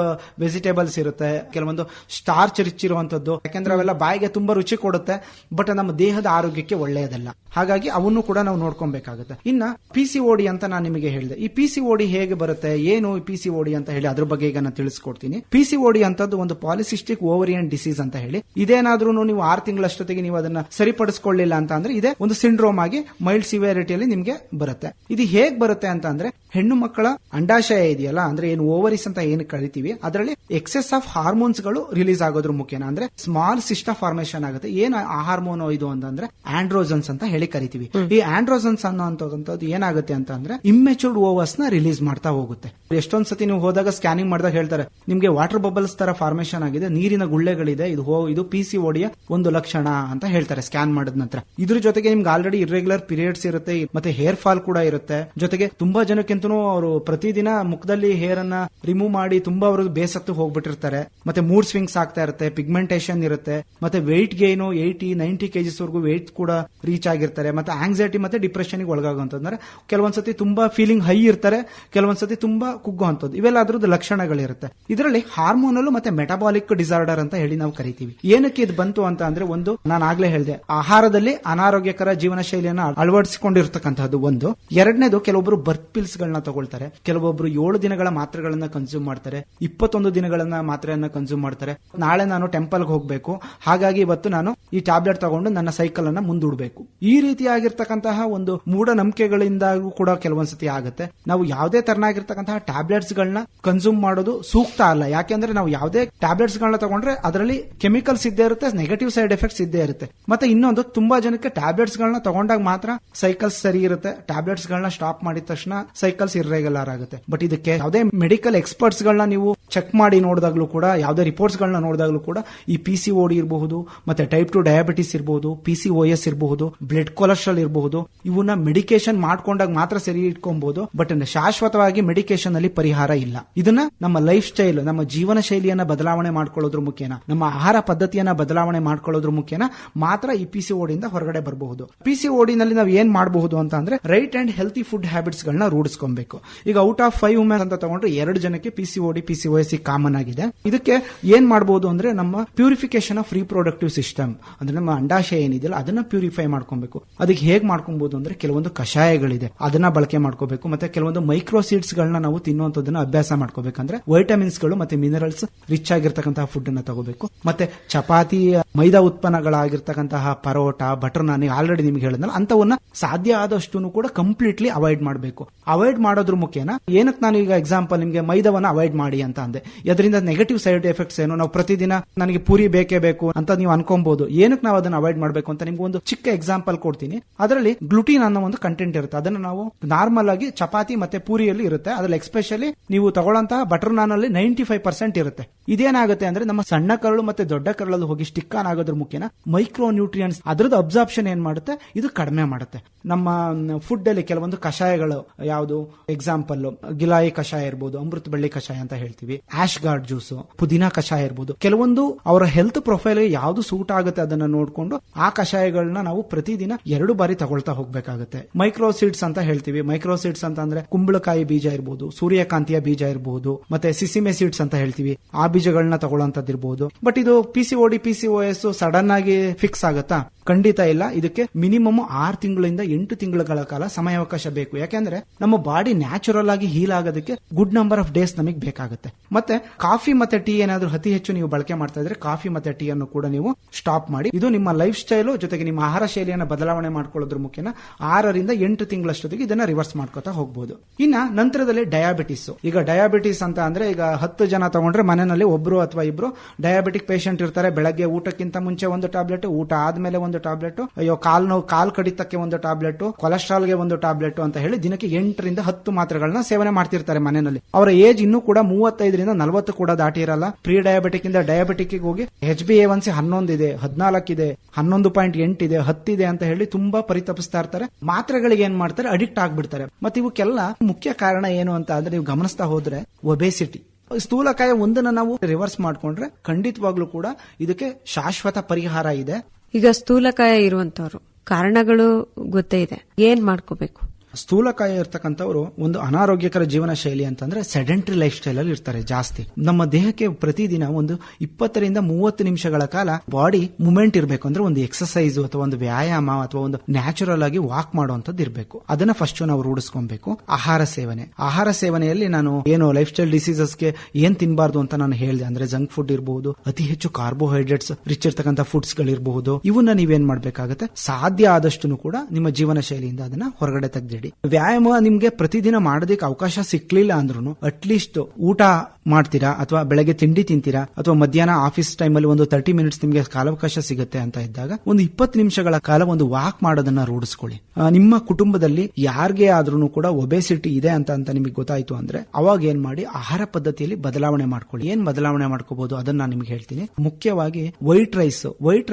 ವೆಜಿಟೇಬಲ್ಸ್ ಇರುತ್ತೆ, ಕೆಲವೊಂದು ಸ್ಟಾರ್ಚ್ ರಿಚ್ ಇರುವಂತದ್ದು, ಯಾಕಂದ್ರೆ ಅವೆಲ್ಲ ಬಾಯಿಗೆ ತುಂಬಾ ರುಚಿ ಕೊಡುತ್ತೆ, ಬಟ್ ನಮ್ಮ ದೇಹದ ಆರೋಗ್ಯಕ್ಕೆ ಒಳ್ಳೆಯದಲ್ಲ. ಹಾಗಾಗಿ ಅವನ್ನು ಕೂಡ ನಾವು ನೋಡ್ಕೊಬೇಕಾಗುತ್ತೆ. ಇನ್ನ PCOD ಅಂತ ನಾನು ನಿಮಗೆ ಹೇಳಿದೆ. ಈ PCOD ಹೇಗೆ ಬರುತ್ತೆ, ಏನು PCOD ಅಂತ ಹೇಳಿ ಅದ್ರ ಬಗ್ಗೆ ಈಗ ನಾನು ತಿಳಿಸ್ಕೊಡ್ತೀನಿ. PCOD ಅಂತದ್ದು ಒಂದು ಪಾಲಿಸಿಸ್ಟಿಕ್ ಓವರಿಯನ್ ಡಿಸೀಸ್ ಅಂತ ಹೇಳಿ, ಇದೇನಾದ್ರೂ ನೀವು 6 ತಿಂಗಳಷ್ಟೊತ್ತಿಗೆ ನೀವು ಅದನ್ನ ಸರಿಪಡಿಸಿಕೊಳ್ಳಿಲ್ಲ ಅಂತ ಅಂದ್ರೆ ಇದೇ ಒಂದು ಸಿಂಡ್ರೋಮ್ ಆಗಿ ಮೈಲ್ಡ್ ಸಿವಿಯಾರಿಟಿಯಲ್ಲಿ ನಿಮ್ಗೆ ಬರುತ್ತೆ. ಇದು ಹೇಗ್ ಬರುತ್ತೆ ಅಂತ ಅಂದ್ರೆ, ಹೆಣ್ಣು ಮಕ್ಕಳ ಅಂಡಾಶಯ ಇದೆಯಲ್ಲ, ಅಂದ್ರೆ ಏನು ಓವರಿಸ್ ಅಂತ ಏನು ಕರಿತೀವಿ, ಅದರಲ್ಲಿ ಎಕ್ಸೆಸ್ ಆಫ್ ಹಾರ್ಮೋನ್ಸ್ ಗಳು ರಿಲೀಸ್ ಆಗೋದ್ರ ಮುಖ್ಯನ ಅಂದ್ರೆ ಸ್ಮಾಲ್ ಸಿಸ್ಟಾ ಫಾರ್ಮೇಶನ್ ಆಗುತ್ತೆ. ಏನು ಹಾರ್ಮೋನ್ ಇದು ಅಂತಂದ್ರೆ ಆಂಡ್ರೋಜನ್ಸ್ ಅಂತ ಹೇಳಿ ಕರಿತೀವಿ. ಈ ಆಂಡ್ರೋಜನ್ಸ್ ಅನ್ನೋಂಥದ್ದು ಏನಾಗುತ್ತೆ ಅಂತ ಅಂದ್ರೆ ಇಮ್ಮೆಚೂರ್ಡ್ ಓವರ್ಸ್ ನ ರಿಲೀಸ್ ಮಾಡ್ತಾ ಹೋಗುತ್ತೆ. ಎಷ್ಟೊಂದ್ ಸತಿ ನೀವು ಹೋದಾಗ ಸ್ಕ್ಯಾನಿಂಗ್ ಮಾಡಿದಾಗ ಹೇಳ್ತಾರೆ, ನಿಮ್ಗೆ ವಾಟರ್ ಬಬಲ್ಸ್ ತರ ಫಾರ್ಮೇಶನ್ ಆಗಿದೆ, ನೀರಿನ ಗುಳ್ಳೆಗಳಿದೆ, ಇದು PCOD ಒಂದು ಲಕ್ಷಣ ಅಂತ ಹೇಳ್ತಾರೆ ಸ್ಕ್ಯಾನ್ ಮಾಡಿದ ನಂತರ. ಇದ್ರ ಜೊತೆಗೆ ನಿಮ್ಗೆ ಆಲ್ರೆಡಿ ಇರ್ರೆಗ್ಯುಲರ್ ಪೀರಿಯಡ್ಸ್ ಇರುತ್ತೆ, ಮತ್ತೆ ಹೇರ್ ಫಾಲ್ ಕೂಡ ಇರುತ್ತೆ. ಜೊತೆಗೆ ತುಂಬಾ ಜನಕ್ಕಿಂತನೂ ಅವರು ಪ್ರತಿದಿನ ಮುಖದಲ್ಲಿ ಹೇರ್ ಅನ್ನ ರಿಮೂವ್ ಮಾಡಿ ತುಂಬಾ ಅವರು ಬೇಸತ್ತು ಹೋಗ್ಬಿಟ್ಟಿರ್ತಾರೆ. ಮತ್ತೆ ಮೂಡ್ ಸ್ವಿಂಗ್ಸ್ ಆಗ್ತಾ ಇರುತ್ತೆ, ಪಿಗ್ಮೆಂಟೇಶನ್ ಇರುತ್ತೆ, ಮತ್ತೆ ವೆಯ್ಟ್ ಗೇನು 80-90 kgs ವರೆಗೂ ವೆಯ್ಟ್ ಕೂಡ ರೀಚ್ ಆಗಿರ್ತಾರೆ. ಮತ್ತೆ ಆಂಗ್ಸೈಟಿ ಮತ್ತೆ ಡಿಪ್ರೆಷನ್ ಒಳಗಾಗುವಂತಂದ್ರೆ ಕೆಲವೊಂದ್ಸತಿ ತುಂಬಾ ಫೀಲಿಂಗ್ ಹೈ ಇರ್ತಾರೆ, ಕೆಲವೊಂದ್ಸತಿ ತುಂಬಾ ಕುಗ್ಗುವಂತದ್ದು, ಇವೆಲ್ಲ ಅದ್ರದ್ದು ಲಕ್ಷಣಗಳಿರುತ್ತೆ. ಇದರಲ್ಲಿ ಹಾರ್ಮೋನಲ್ ಮತ್ತೆ ಮೆಟಬಾಲಿಕ್ ಡಿಸಾರ್ಡರ್ ಅಂತ ಹೇಳಿ ನಾವು ಕರಿತೀವಿ. ಏನಕ್ಕೆ ಇದು ಬಂತು ಅಂತ ಅಂದ್ರೆ, ಒಂದು ನಾನು ಆಗ್ಲೇ ಹೇಳಿದೆ, ಆಹಾರದಲ್ಲಿ ಅನಾರೋಗ್ಯಕರ ಜೀವನ ಶೈಲಿಯನ್ನು ಅಳವಡಿಸಿಕೊಂಡಿರ್ತಕ್ಕಂಥದ್ದು ಒಂದು. ಎರಡನೇದು, ಕೆಲವೊಬ್ರು ಬರ್ತ್ ಪಿಲ್ಸ್ ಗಳನ್ನ ತಗೊಳ್ತಾರೆ, ಕೆಲವೊಬ್ರು 7 ದಿನಗಳ ಮಾತ್ರೆಗಳನ್ನ ಕನ್ಸ್ಯೂಮ್ ಮಾಡ್ತಾರೆ, 21 ದಿನಗಳನ್ನ ಮಾತ್ರೆಯನ್ನ ಕನ್ಸ್ಯೂಮ್ ಮಾಡ್ತಾರೆ. ನಾಳೆ ನಾನು ಟೆಂಪಲ್ಗೆ ಹೋಗ್ಬೇಕು, ಹಾಗಾಗಿ ಇವತ್ತು ನಾನು ಈ ಟ್ಯಾಬ್ಲೆಟ್ ತಗೊಂಡು ನನ್ನ ಸೈಕಲ್ ಅನ್ನ ಮುಂದೂಡಬೇಕು. ಈ ರೀತಿಯಾಗಿರ್ತಕ್ಕಂತಹ ಒಂದು ಮೂಢನಂಬಿಕೆಗಳಿಂದಾಗೂ ಕೂಡ ಕೆಲವೊಂದ್ಸತಿ ಆಗುತ್ತೆ. ನಾವು ಯಾವುದೇ ತರನಾಗಿರ್ತಕ್ಕಂತಹ ಟ್ಯಾಬ್ಲೆಟ್ಸ್ ಗಳನ್ನ ಕನ್ಸ್ಯೂಮ್ ಮಾಡೋದು ಸೂಕ್ತ ಅಲ್ಲ. ಯಾಕೆಂದ್ರೆ ನಾವು ಯಾವುದೇ ಟ್ಯಾಬ್ಲೆಟ್ಸ್ ಗಳನ್ನ ತಗೊಂಡ್ರೆ ಅದರಲ್ಲಿ ಕೆಮಿಕಲ್ಸ್ ಇದ್ದೇ ಇರುತ್ತೆ, ನೆಗೆಟಿವ್ ಸೈಡ್ ಎಫೆಕ್ಟ್ಸ್ ಇದ್ದೇ ಇರುತ್ತೆ. ಮತ್ತೆ ಇನ್ನೊಂದು, ತುಂಬಾ ಜನಕ್ಕೆ ಟ್ಯಾಬ್ಲೆಟ್ಸ್ ಗಳನ್ನ ತಗೊಂಡಾಗ ಮಾತ್ರ ಸೈಕಲ್ಸ್ ಸರಿ ಇರುತ್ತೆ, ಟ್ಯಾಬ್ಲೆಟ್ಸ್ ಗಳನ್ನ ಸ್ಟಾಪ್ ಮಾಡಿದ ತಕ್ಷಣ ಸೈಕಲ್ಸ್ ಇರ್ರೆಗ್ಯುಲರ್ ಆಗುತ್ತೆ. ಬಟ್ ಇದಕ್ಕೆ ಯಾವುದೇ ಮೆಡಿಕಲ್ ಎಕ್ಸ್ಪರ್ಟ್ಸ್ ಗಳನ್ನ ನೀವು ಚೆಕ್ ಮಾಡಿ ನೋಡಿದಾಗ್ಲೂ ಕೂಡ, ಯಾವುದೇ ರಿಪೋರ್ಟ್ಸ್ ಗಳನ್ನ ನೋಡಿದಾಗ್ಲೂ ಕೂಡ ಈ PCOD ಇರಬಹುದು, ಮತ್ತೆ ಟೈಪ್ 2 ಡಯಾಬಿಟಿಸ್ ಇರಬಹುದು, PCOS ಇರಬಹುದು, ಬ್ಲಡ್ ಕೊಲೆಸ್ಟ್ರಾಲ್ ಇರಬಹುದು, ಇವನ್ನ ಮೆಡಿಕೇಶನ್ ಮಾಡ್ಕೊಂಡಾಗ ಮಾತ್ರ ಸರಿ ಇಟ್ಕೊಬಹುದು. ಬಟ್ ಶಾಶ್ವತವಾಗಿ ಮೆಡಿಕೇಶನ್ ಅಲ್ಲಿ ಪರಿಹಾರ ಇಲ್ಲ. ಇದನ್ನ ನಮ್ಮ ಲೈಫ್ ಸ್ಟೈಲ್, ನಮ್ಮ ಜೀವನ ಶೈಲಿಯನ್ನ ಬದಲಾವಣೆ ಮಾಡ್ಕೊಳ್ಳೋದ್ರ ಮುಖೇನ, ನಮ್ಮ ಆಹಾರ ಪದ್ಧತಿಯನ್ನ ಬದಲಾವಣೆ ಮಾಡ್ಕೊಳ್ಳೋದ್ರ ಮುಖೇನ ಮಾತ್ರ ಈ PCOD ಇಂದ ಹೊರಗಡೆ ಬರಬಹುದು. PCOD ನಲ್ಲಿ ನಾವು ಏನ್ ಮಾಡಬಹುದು ಅಂತ ಅಂದ್ರೆ right and healthy food habits ಗಳನ್ನ ರೂಢಿಸ್ಕೊಬೇಕು. ಈಗ ಔಟ್ ಆಫ್ 5 ವುಮೆನ್ ಅಂತ ತಗೊಂಡ್ರೆ 2 ಜನಕ್ಕೆ PCOD PCOS ಕಾಮನ್ ಆಗಿದೆ. ಇದಕ್ಕೆ ಏನ್ ಮಾಡಬಹುದು ಅಂದ್ರೆ ನಮ್ಮ ಪ್ಯೂರಿಫಿಕೇಶನ್ ಆಫ್ ರೀಪ್ರೊಡಕ್ಟಿವ್ ಸಿಸ್ಟಮ್, ಅಂದ್ರೆ ನಮ್ಮ ಅಂಡಾಶಯ ಏನಿದೆಯಲ್ಲ ಅದನ್ನ ಪ್ಯೂರಿಫೈ ಮಾಡ್ಕೊಬೇಕು. ಅದಕ್ಕೆ ಹೇಗ್ ಮಾಡ್ಕೊಬಹುದು ಅಂದ್ರೆ ಕೆಲವೊಂದು ಕಷಾಯಗಳಿದೆ, ಅದನ್ನ ಬಳಕೆ ಮಾಡ್ಕೋಬೇಕು. ಮತ್ತೆ ಕೆಲವೊಂದು ಮೈಕ್ರೋ ಸೀಡ್ಸ್ ಗಳನ್ನ ನಾವು ತಿನ್ನುವಂತದನ್ನ ಅಭ್ಯಾಸ ಮಾಡ್ಕೋಬೇಕಂದ್ರೆ ವೈಟಮಿನ್ಸ್ ಗಳು ಮತ್ತೆ ಮಿನರಲ್ಸ್ ರಿಚ್ ಆಗಿರ್ತಕ್ಕಂತಹ ಫುಡ್ ಅನ್ನ ತಗೋಬೇಕು. ಮತ್ತೆ ಚಪಾತಿ, ಮೈದಾ ಉತ್ಪನ್ನಗಳಾಗಿರ್ತಕ್ಕಂತಹ ಪರೋಟ, ಬಟರ್ ನಾನ್ ಆಲ್ರೆಡಿ ನಿಮ್ಗೆ ಹೇಳಿದ್ನಲ್ಲ, ಅಂತವನ್ನ ಸಾಧ್ಯ ಆದಷ್ಟು ಕೂಡ ಕಂಪ್ಲೀಟ್ಲಿ ಅವಾಯ್ಡ್ ಮಾಡಬೇಕು. ಅವಾಯ್ಡ್ ಮಾಡೋದ್ರ ಮುಖೇನ ಏನಕ್ಕೆ ನಾನು ಈಗ ಎಕ್ಸಾಂಪಲ್ ನಿಮ್ಗೆ ಮೈದಾವನ್ನ ಅವಾಯ್ಡ್ ಮಾಡಿ ಅಂತ ಅಂದೆ, ಅದರಿಂದ ನೆಗೆಟಿವ್ ಸೈಡ್ ಎಫೆಕ್ಟ್ಸ್ ಏನು, ನಾವು ಪ್ರತಿದಿನ ನನಗೆ ಪೂರಿ ಬೇಕೇ ಬೇಕು ಅಂತ ನೀವು ಅನ್ಕೊಬಹುದು. ಏನಕ್ಕೆ ನಾವು ಅದನ್ನ ಅವಾಯ್ಡ್ ಮಾಡಬೇಕು ಅಂತ ನಿಮ್ಗೆ ಒಂದು ಚಿಕ್ಕ ಎಕ್ಸಾಂಪಲ್ ಕೊಡ್ತೀನಿ. ಅದರಲ್ಲಿ ಗ್ಲುಟಿನ್ ಅನ್ನೋ ಒಂದು ಕಂಟೆಂಟ್ ಇರುತ್ತೆ. ಅದನ್ನ ನಾವು ನಾರ್ಮಲ್ ಆಗಿ ಚಪಾತಿ ಮತ್ತೆ ಪೂರಿಯಲ್ಲಿ ಇರುತ್ತೆ. ಅದ್ರಲ್ಲಿ ಎಸ್ಪೆಷಲಿ ನೀವು ತಗೊಳ್ಳಂತಹ ಬಟರ್ ನಾನ್ ಅಲ್ಲಿ 95% ಇರುತ್ತೆ. ಇದೇನಾಗುತ್ತೆ ಅಂದ್ರೆ ನಮ್ಮ ಸಣ್ಣ ಕರಳು ಮತ್ತೆ ದೊಡ್ಡ ಕರಳಲ್ಲಿ ಹೋಗಿ ಸ್ಟಿಕ್ ಆನ್ ಆಗೋದ್ರ ಮುಖೇನ ಮೈಕ್ರೋ ನ್ಯೂಟ್ರಿಯೆಂಟ್ಸ್ ಅದ್ರದ್ದು ಅಬ್ಸಾರ್ಪ್ಷನ್ ಏನ್ ಮಾಡುತ್ತೆ, ಇದು ಕಡಿಮೆ ಮಾಡುತ್ತೆ. ನಮ್ಮ ಫುಡ್ ಅಲ್ಲಿ ಕೆಲವೊಂದು ಕಷಾಯಗಳು, ಯಾವುದು ಎಕ್ಸಾಂಪಲ್ ಗಿಲಾಯಿ ಕಷಾಯ ಇರ್ಬೋದು, ಅಮೃತ ಬಳ್ಳಿ ಕಷಾಯ ಅಂತ ಹೇಳ್ತೀವಿ, ಆಶ್ ಗಾರ್ಡ್ ಜ್ಯೂಸ್, ಪುದೀನಾ ಕಷಾಯ ಇರ್ಬೋದು. ಕೆಲವೊಂದು ಅವರ ಹೆಲ್ತ್ ಪ್ರೊಫೈಲ್ ಯಾವ್ದು ಸೂಟ್ ಆಗುತ್ತೆ ಅದನ್ನ ನೋಡ್ಕೊಂಡು ಆ ಕಷಾಯಗಳನ್ನ ನಾವು ಪ್ರತಿದಿನ 2 ಬಾರಿ ತಗೊಳ್ತಾ ಹೋಗ್ಬೇಕಾಗುತ್ತೆ. ಮೈಕ್ರೋ ಸೀಡ್ಸ್ ಅಂತ ಹೇಳ್ತೀವಿ. ಮೈಕ್ರೋ ಸೀಡ್ಸ್ ಅಂತ ಅಂದ್ರೆ ಕುಂಬಳಕಾಯಿ ಬೀಜ ಇರ್ಬೋದು, ಸೂರ್ಯಕಾಂತಿಯ ಬೀಜ ಇರ್ಬೋದು, ಮತ್ತೆ ಸಿಸಿಮೆ ಸೀಡ್ಸ್ ಅಂತ ಹೇಳ್ತೀವಿ, ಆ ಬೀಜಗಳನ್ನ ತಗೊಳ್ಳೋಂತದ್ದಿರ್ಬೋದು. ಬಟ್ ಇದು PCOD PCOS ಸಡನ್ ಆಗಿ ಫಿಕ್ಸ್ ಆಗತ್ತಾ? ಖಂಡಿತ ಇಲ್ಲ. ಇದಕ್ಕೆ ಮಿನಿಮಮ್ 6 ತಿಂಗಳಿಂದ 8 ತಿಂಗಳ ಕಾಲ ಸಮಯಾವಕಾಶ ಬೇಕು. ಯಾಕೆಂದ್ರೆ ನಮ್ಮ ಬಾಡಿ ನ್ಯಾಚುರಲ್ ಆಗಿ ಹೀಲ್ ಆಗೋದಕ್ಕೆ ಗುಡ್ ನಂಬರ್ ಆಫ್ ಡೇಸ್ ನಮಗೆ ಬೇಕಾಗುತ್ತೆ. ಮತ್ತೆ ಕಾಫಿ ಮತ್ತೆ ಟೀ ಏನಾದ್ರೂ ಅತಿ ಹೆಚ್ಚು ನೀವು ಬಳಕೆ ಮಾಡ್ತಾ ಇದ್ರೆ ಕಾಫಿ ಮತ್ತೆ ಟೀ ಅನ್ನು ಕೂಡ ನೀವು ಸ್ಟಾಪ್ ಮಾಡಿ. ಇದು ನಿಮ್ಮ ಲೈಫ್ ಸ್ಟೈಲು ಜೊತೆಗೆ ನಿಮ್ಮ ಆಹಾರ ಶೈಲಿಯನ್ನು ಬದಲಾವಣೆ ಮಾಡ್ಕೊಳ್ಳೋದ್ರ ಮುಖೇನ 6 ರಿಂದ 8 ತಿಂಗಳಷ್ಟೊತ್ತಿಗೆ ಇದನ್ನ ರಿವರ್ಸ್ ಮಾಡ್ಕೋತಾ ಹೋಗಬಹುದು. ಇನ್ನ ನಂತರದಲ್ಲಿ ಡಯಾಬಿಟಿಸ್. ಈಗ ಡಯಾಬಿಟಿಸ್ ಅಂತ ಅಂದ್ರೆ ಈಗ 10 ಜನ ತಗೊಂಡ್ರೆ ಮನೆಯಲ್ಲಿ ಒಬ್ರು ಅಥವಾ ಇಬ್ರು ಡಯಾಬಿಟಿಕ್ ಪೇಷಂಟ್ ಇರ್ತಾರೆ. ಬೆಳಗ್ಗೆ ಊಟಕ್ಕಿಂತ ಮುಂಚೆ ಒಂದು ಟ್ಯಾಬ್ಲೆಟ್, ಊಟ ಆದ್ಮೇಲೆ ಒಂದು ಟ್ಯಾಬ್ಲೆಟ್, ಅಯ್ಯೋ ಕಾಲ್ ಕಡಿತಕ್ಕೆ ಒಂದು ಟ್ಯಾಬ್ಲೆಟ್, ಕೊಲೆಸ್ಟ್ರಾಲ್ಗೆ ಒಂದು ಟ್ಯಾಬ್ಲೆಟ್ ಅಂತ ಹೇಳಿ ದಿನಕ್ಕೆ 8 ರಿಂದ 10 ಮಾತ್ರೆಗಳನ್ನ ಸೇವನೆ ಮಾಡ್ತಿರ್ತಾರೆ ಮನೆಯಲ್ಲಿ. ಅವರ ಏಜ್ ಇನ್ನೂ ಕೂಡ 35 ರಿಂದ 40 ಕೂಡ ದಾಟಿ ಇರಲ್ಲ. ಪ್ರೀ ಡಯಾಬಿಟಿಕ್ ಇಂದ ಡಯಾಬಿಟಿಕ್ ಹೋಗಿ HbA1c 11 ಇದೆ, 14 ಇದೆ, 11.8 ಇದೆ, 10 ಇದೆ ಅಂತ ಹೇಳಿ ತುಂಬಾ ಪರಿತಪಿಸ್ತಾ ಇರ್ತಾರೆ. ಮಾತ್ರೆಗಳಿಗೆ ಏನ್ ಮಾಡ್ತಾರೆ, ಅಡಿಕ್ಟ್ ಆಗ್ಬಿಡ್ತಾರೆ. ಮತ್ತೆ ಇವಕ್ಕೆಲ್ಲ ಮುಖ್ಯ ಕಾರಣ ಏನು ಅಂತ ಅಂದ್ರೆ ನೀವು ಗಮನಿಸ್ತಾ ಹೋದ್ರೆ ಒಬೆಸಿಟಿ, ಸ್ಥೂಲಕಾಯ ಒಂದನ್ನ ನಾವು ರಿವರ್ಸ್ ಮಾಡ್ಕೊಂಡ್ರೆ ಖಂಡಿತವಾಗ್ಲೂ ಕೂಡ ಇದಕ್ಕೆ ಶಾಶ್ವತ ಪರಿಹಾರ ಇದೆ. ಈಗ ಸ್ಥೂಲಕಾಯ ಇರುವಂತವ್ರು ಕಾರಣಗಳು ಗೊತ್ತೇ ಇದೆ, ಏನ್ ಮಾಡ್ಕೋಬೇಕು? ಸ್ಥೂಲಕಾಯ ಇರ್ತಕ್ಕಂಥವ್ರು ಒಂದು ಅನಾರೋಗ್ಯಕರ ಜೀವನ ಶೈಲಿ ಅಂತಂದ್ರೆ ಸೆಡೆಂಟರಿ ಲೈಫ್ ಸ್ಟೈಲ್ ಅಲ್ಲಿ ಇರ್ತಾರೆ ಜಾಸ್ತಿ. ನಮ್ಮ ದೇಹಕ್ಕೆ ಪ್ರತಿದಿನ ಒಂದು 20 ರಿಂದ 30 ನಿಮಿಷಗಳ ಕಾಲ ಬಾಡಿ ಮೂವ್ಮೆಂಟ್ ಇರಬೇಕು. ಅಂದ್ರೆ ಒಂದು ಎಕ್ಸರ್ಸೈಸ್ ಅಥವಾ ಒಂದು ವ್ಯಾಯಾಮ ಅಥವಾ ಒಂದು ನ್ಯಾಚುರಲ್ ಆಗಿ ವಾಕ್ ಮಾಡುವಂತದ್ದು ಇರಬೇಕು. ಅದನ್ನ ಫಸ್ಟ್ ನಾವು ರೂಢಿಸ್ಕೊಬೇಕು. ಆಹಾರ ಸೇವನೆಯಲ್ಲಿ ನಾನು ಏನು ಲೈಫ್ ಸ್ಟೈಲ್ ಡಿಸೀಸಸ್ಗೆ ಏನ್ ತಿನ್ಬಾರ್ದು ಅಂತ ನಾನು ಹೇಳಿದೆ. ಅಂದ್ರೆ ಜಂಕ್ ಫುಡ್ ಇರಬಹುದು, ಅತಿ ಹೆಚ್ಚು ಕಾರ್ಬೋಹೈಡ್ರೇಟ್ಸ್ ರಿಚ್ ಇರ್ತಕ್ಕಂಥ ಫುಡ್ಸ್ ಗಳಿರಬಹುದು. ಇವನ್ನ ನೀವೇನ್ ಮಾಡ್ಬೇಕಾಗತ್ತೆ, ಸಾಧ್ಯ ಆದಷ್ಟು ಕೂಡ ನಿಮ್ಮ ಜೀವನ ಶೈಲಿಯಿಂದ ಅದನ್ನ ಹೊರಗಡೆ ತೆಗೆದಿಡಿ. ವ್ಯಾಯಾಮ ನಿಮ್ಗೆ ಪ್ರತಿದಿನ ಮಾಡೋದಕ್ಕೆ ಅವಕಾಶ ಸಿಕ್ಲಿಲ್ಲ ಅಂದ್ರೂ ಅಟ್ಲೀಸ್ಟ್ ಊಟ ಮಾಡ್ತೀರಾ ಅಥವಾ ಬೆಳಗ್ಗೆ ತಿಂಡಿ ತಿಂತೀರಾ ಅಥವಾ ಮಧ್ಯಾಹ್ನ ಆಫೀಸ್ ಟೈಮ್ ಅಲ್ಲಿ ಒಂದು 30 ಮಿನಿಟ್ಸ್ ನಿಮ್ಗೆ ಕಾಲಾವಕಾಶ ಸಿಗುತ್ತೆ ಅಂತ ಇದ್ದಾಗ ಒಂದು 20 ನಿಮಿಷಗಳ ಕಾಲ ಒಂದು ವಾಕ್ ಮಾಡೋದನ್ನ ರೂಢಿಸ್ಕೊಳ್ಳಿ. ನಿಮ್ಮ ಕುಟುಂಬದಲ್ಲಿ ಯಾರಿಗೆ ಆದ್ರೂ ಕೂಡ ಒಬೆಸಿಟಿ ಇದೆ ಅಂತ ನಿಮಗೆ ಗೊತ್ತಾಯ್ತು ಅಂದ್ರೆ ಅವಾಗ ಏನ್ ಮಾಡಿ, ಆಹಾರ ಪದ್ಧತಿಯಲ್ಲಿ ಬದಲಾವಣೆ ಮಾಡ್ಕೊಳ್ಳಿ. ಏನ್ ಬದಲಾವಣೆ ಮಾಡ್ಕೋಬಹುದು ಅದನ್ನ ನಾನು ನಿಮ್ಗೆ ಹೇಳ್ತೀನಿ. ಮುಖ್ಯವಾಗಿ ವೈಟ್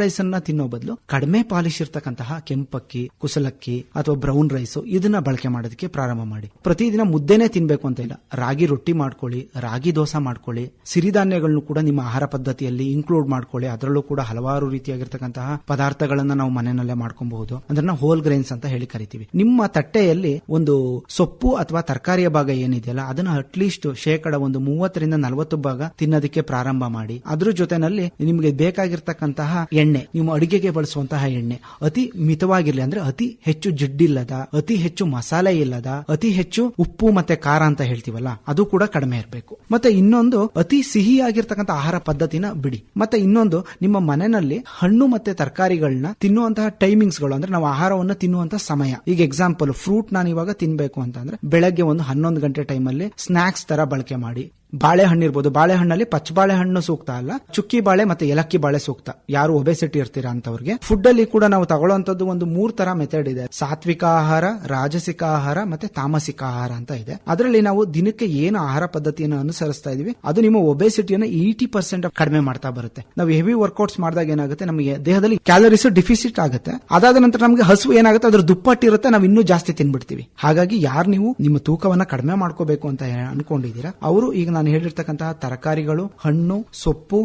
ರೈಸ್ ಅನ್ನ ತಿನ್ನೋ ಬದಲು ಕಡಿಮೆ ಪಾಲಿಶ್ ಇರ್ತಕ್ಕಂತಹ ಕೆಂಪಕ್ಕಿ, ಕುಸಲಕ್ಕಿ ಅಥವಾ ಬ್ರೌನ್ ರೈಸ್ ಇದನ್ನ ಬಳಕೆ ಮಾಡೋದಕ್ಕೆ ಪ್ರಾರಂಭ ಮಾಡಿ. ಪ್ರತಿದಿನ ಮುದ್ದೆನೆ ತಿನ್ಬೇಕು ಅಂತ ಇಲ್ಲ, ರಾಗಿ ರೊಟ್ಟಿ ಮಾಡ್ಕೊಳ್ಳಿ, ರಾಗಿ ದೋಸೆ ದೋಸೆ ಮಾಡ್ಕೊಳ್ಳಿ. ಸಿರಿಧಾನ್ಯಗಳನ್ನು ಕೂಡ ನಿಮ್ಮ ಆಹಾರ ಪದ್ಧತಿಯಲ್ಲಿ ಇನ್ಕ್ಲೂಡ್ ಮಾಡ್ಕೊಳ್ಳಿ. ಅದರಲ್ಲೂ ಕೂಡ ಹಲವಾರು ರೀತಿಯಾಗಿರ್ತಕ್ಕಂತಹ ಪದಾರ್ಥಗಳನ್ನ ನಾವು ಮನೆಯಲ್ಲೇ ಮಾಡ್ಕೊಬಹುದು. ಅದನ್ನ ಹೋಲ್ ಗ್ರೈನ್ಸ್ ಅಂತ ಹೇಳಿ ಕರಿತೀವಿ. ನಿಮ್ಮ ತಟ್ಟೆಯಲ್ಲಿ ಒಂದು ಸೊಪ್ಪು ಅಥವಾ ತರಕಾರಿಯ ಭಾಗ ಏನಿದೆಯಲ್ಲ ಅದನ್ನ ಅಟ್ಲೀಸ್ಟ್ ಶೇಕಡ ಒಂದು 30-40 ಭಾಗ ತಿನ್ನೋದಕ್ಕೆ ಪ್ರಾರಂಭ ಮಾಡಿ. ಅದ್ರ ಜೊತೆನಲ್ಲಿ ನಿಮಗೆ ಬೇಕಾಗಿರ್ತಕ್ಕಂತಹ ಎಣ್ಣೆ, ನೀವು ಅಡಿಗೆಗೆ ಬಳಸುವಂತಹ ಎಣ್ಣೆ ಅತಿ ಮಿತವಾಗಿರ್ಲಿ. ಅಂದ್ರೆ ಅತಿ ಹೆಚ್ಚು ಜಿಡ್ಡಿಲ್ಲದ, ಅತಿ ಹೆಚ್ಚು ಮಸಾಲೆ ಇಲ್ಲದ, ಅತಿ ಹೆಚ್ಚು ಉಪ್ಪು ಮತ್ತೆ ಖಾರ ಅಂತ ಹೇಳ್ತೀವಲ್ಲ ಅದು ಕೂಡ ಕಡಿಮೆ ಇರಬೇಕು. ಮತ್ತೆ ಇನ್ನೊಂದು ಅತಿ ಸಿಹಿಯಾಗಿರ್ತಕ್ಕಂಥ ಆಹಾರ ಪದ್ಧತಿನ ಬಿಡಿ. ಮತ್ತೆ ಇನ್ನೊಂದು, ನಿಮ್ಮ ಮನೆಯಲ್ಲಿ ಹಣ್ಣು ಮತ್ತೆ ತರಕಾರಿಗಳನ್ನ ತಿನ್ನುವಂತಹ ಟೈಮಿಂಗ್ಸ್ ಗಳು, ಅಂದ್ರೆ ನಾವು ಆಹಾರವನ್ನು ತಿನ್ನುವಂತಹ ಸಮಯ. ಈಗ ಎಕ್ಸಾಂಪಲ್, ಫ್ರೂಟ್ ನಾನು ಇವಾಗ ತಿನ್ಬೇಕು ಅಂತಂದ್ರೆ ಬೆಳಗ್ಗೆ ಒಂದು 11 ಗಂಟೆ ಟೈಮಲ್ಲಿ ಸ್ನಾಕ್ಸ್ ತರ ಬಳಕೆ ಮಾಡಿ. ಬಾಳೆಹಣ್ಣು ಇರ್ಬೋದು, ಬಾಳೆಹಣ್ಣಲ್ಲಿ ಪಚ್ಚ ಬಾಳೆಹಣ್ಣು ಸೂಕ್ತ ಅಲ್ಲ, ಚುಕ್ಕಿ ಬಾಳೆ ಮತ್ತೆ ಏಲಕ್ಕಿ ಬಾಳೆ ಸೂಕ್ತ. ಯಾರು ಒಬೆಸಿಟಿ ಇರ್ತೀರಾ ಅಂತವ್ರಿಗೆ. ಫುಡ್ ಅಲ್ಲಿ ಕೂಡ ನಾವು ತಗೊಳ್ಳೋಂಥದ್ದು ಒಂದು 3 ತರ ಮೆಥಡ್ ಇದೆ. ಸಾತ್ವಿಕ ಆಹಾರ, ರಾಜಸಿಕ ಆಹಾರ ಮತ್ತೆ ತಾಮಸಿಕ ಆಹಾರ ಅಂತ ಇದೆ. ಅದರಲ್ಲಿ ನಾವು ದಿನಕ್ಕೆ ಏನು ಆಹಾರ ಪದ್ಧತಿಯನ್ನು ಅನುಸರಿಸ್ತಾ ಇದೀವಿ ಅದು ನಿಮ್ಮ ಒಬೆಸಿಟಿಯನ್ನು 80% ಕಡಿಮೆ ಮಾಡ್ತಾ ಬರುತ್ತೆ. ನಾವು ಹೆವಿ ವರ್ಕೌಟ್ಸ್ ಮಾಡಿದಾಗ ಏನಾಗುತ್ತೆ, ನಮಗೆ ದೇಹದಲ್ಲಿ ಕ್ಯಾಲರೀಸ್ ಡಿಫಿಸಿಟ್ ಆಗುತ್ತೆ. ಅದಾದ ನಂತರ ನಮಗೆ ಹಸುವು ಏನಾಗುತ್ತೆ, ಅದ್ರ ದುಪ್ಪಟ್ಟಿರುತ್ತೆ, ನಾವು ಇನ್ನೂ ಜಾಸ್ತಿ ತಿನ್ಬಿಡ್ತೀವಿ. ಹಾಗಾಗಿ ಯಾರು ನೀವು ನಿಮ್ಮ ತೂಕವನ್ನ ಕಡಿಮೆ ಮಾಡ್ಕೋಬೇಕು ಅಂತ ಅನ್ಕೊಂಡಿದ್ದೀರಾ ಅವರು ಈಗ ನಾನು ಹೇಳಿರ್ತಕ್ಕಂತಹ ತರಕಾರಿಗಳು, ಹಣ್ಣು, ಸೊಪ್ಪು,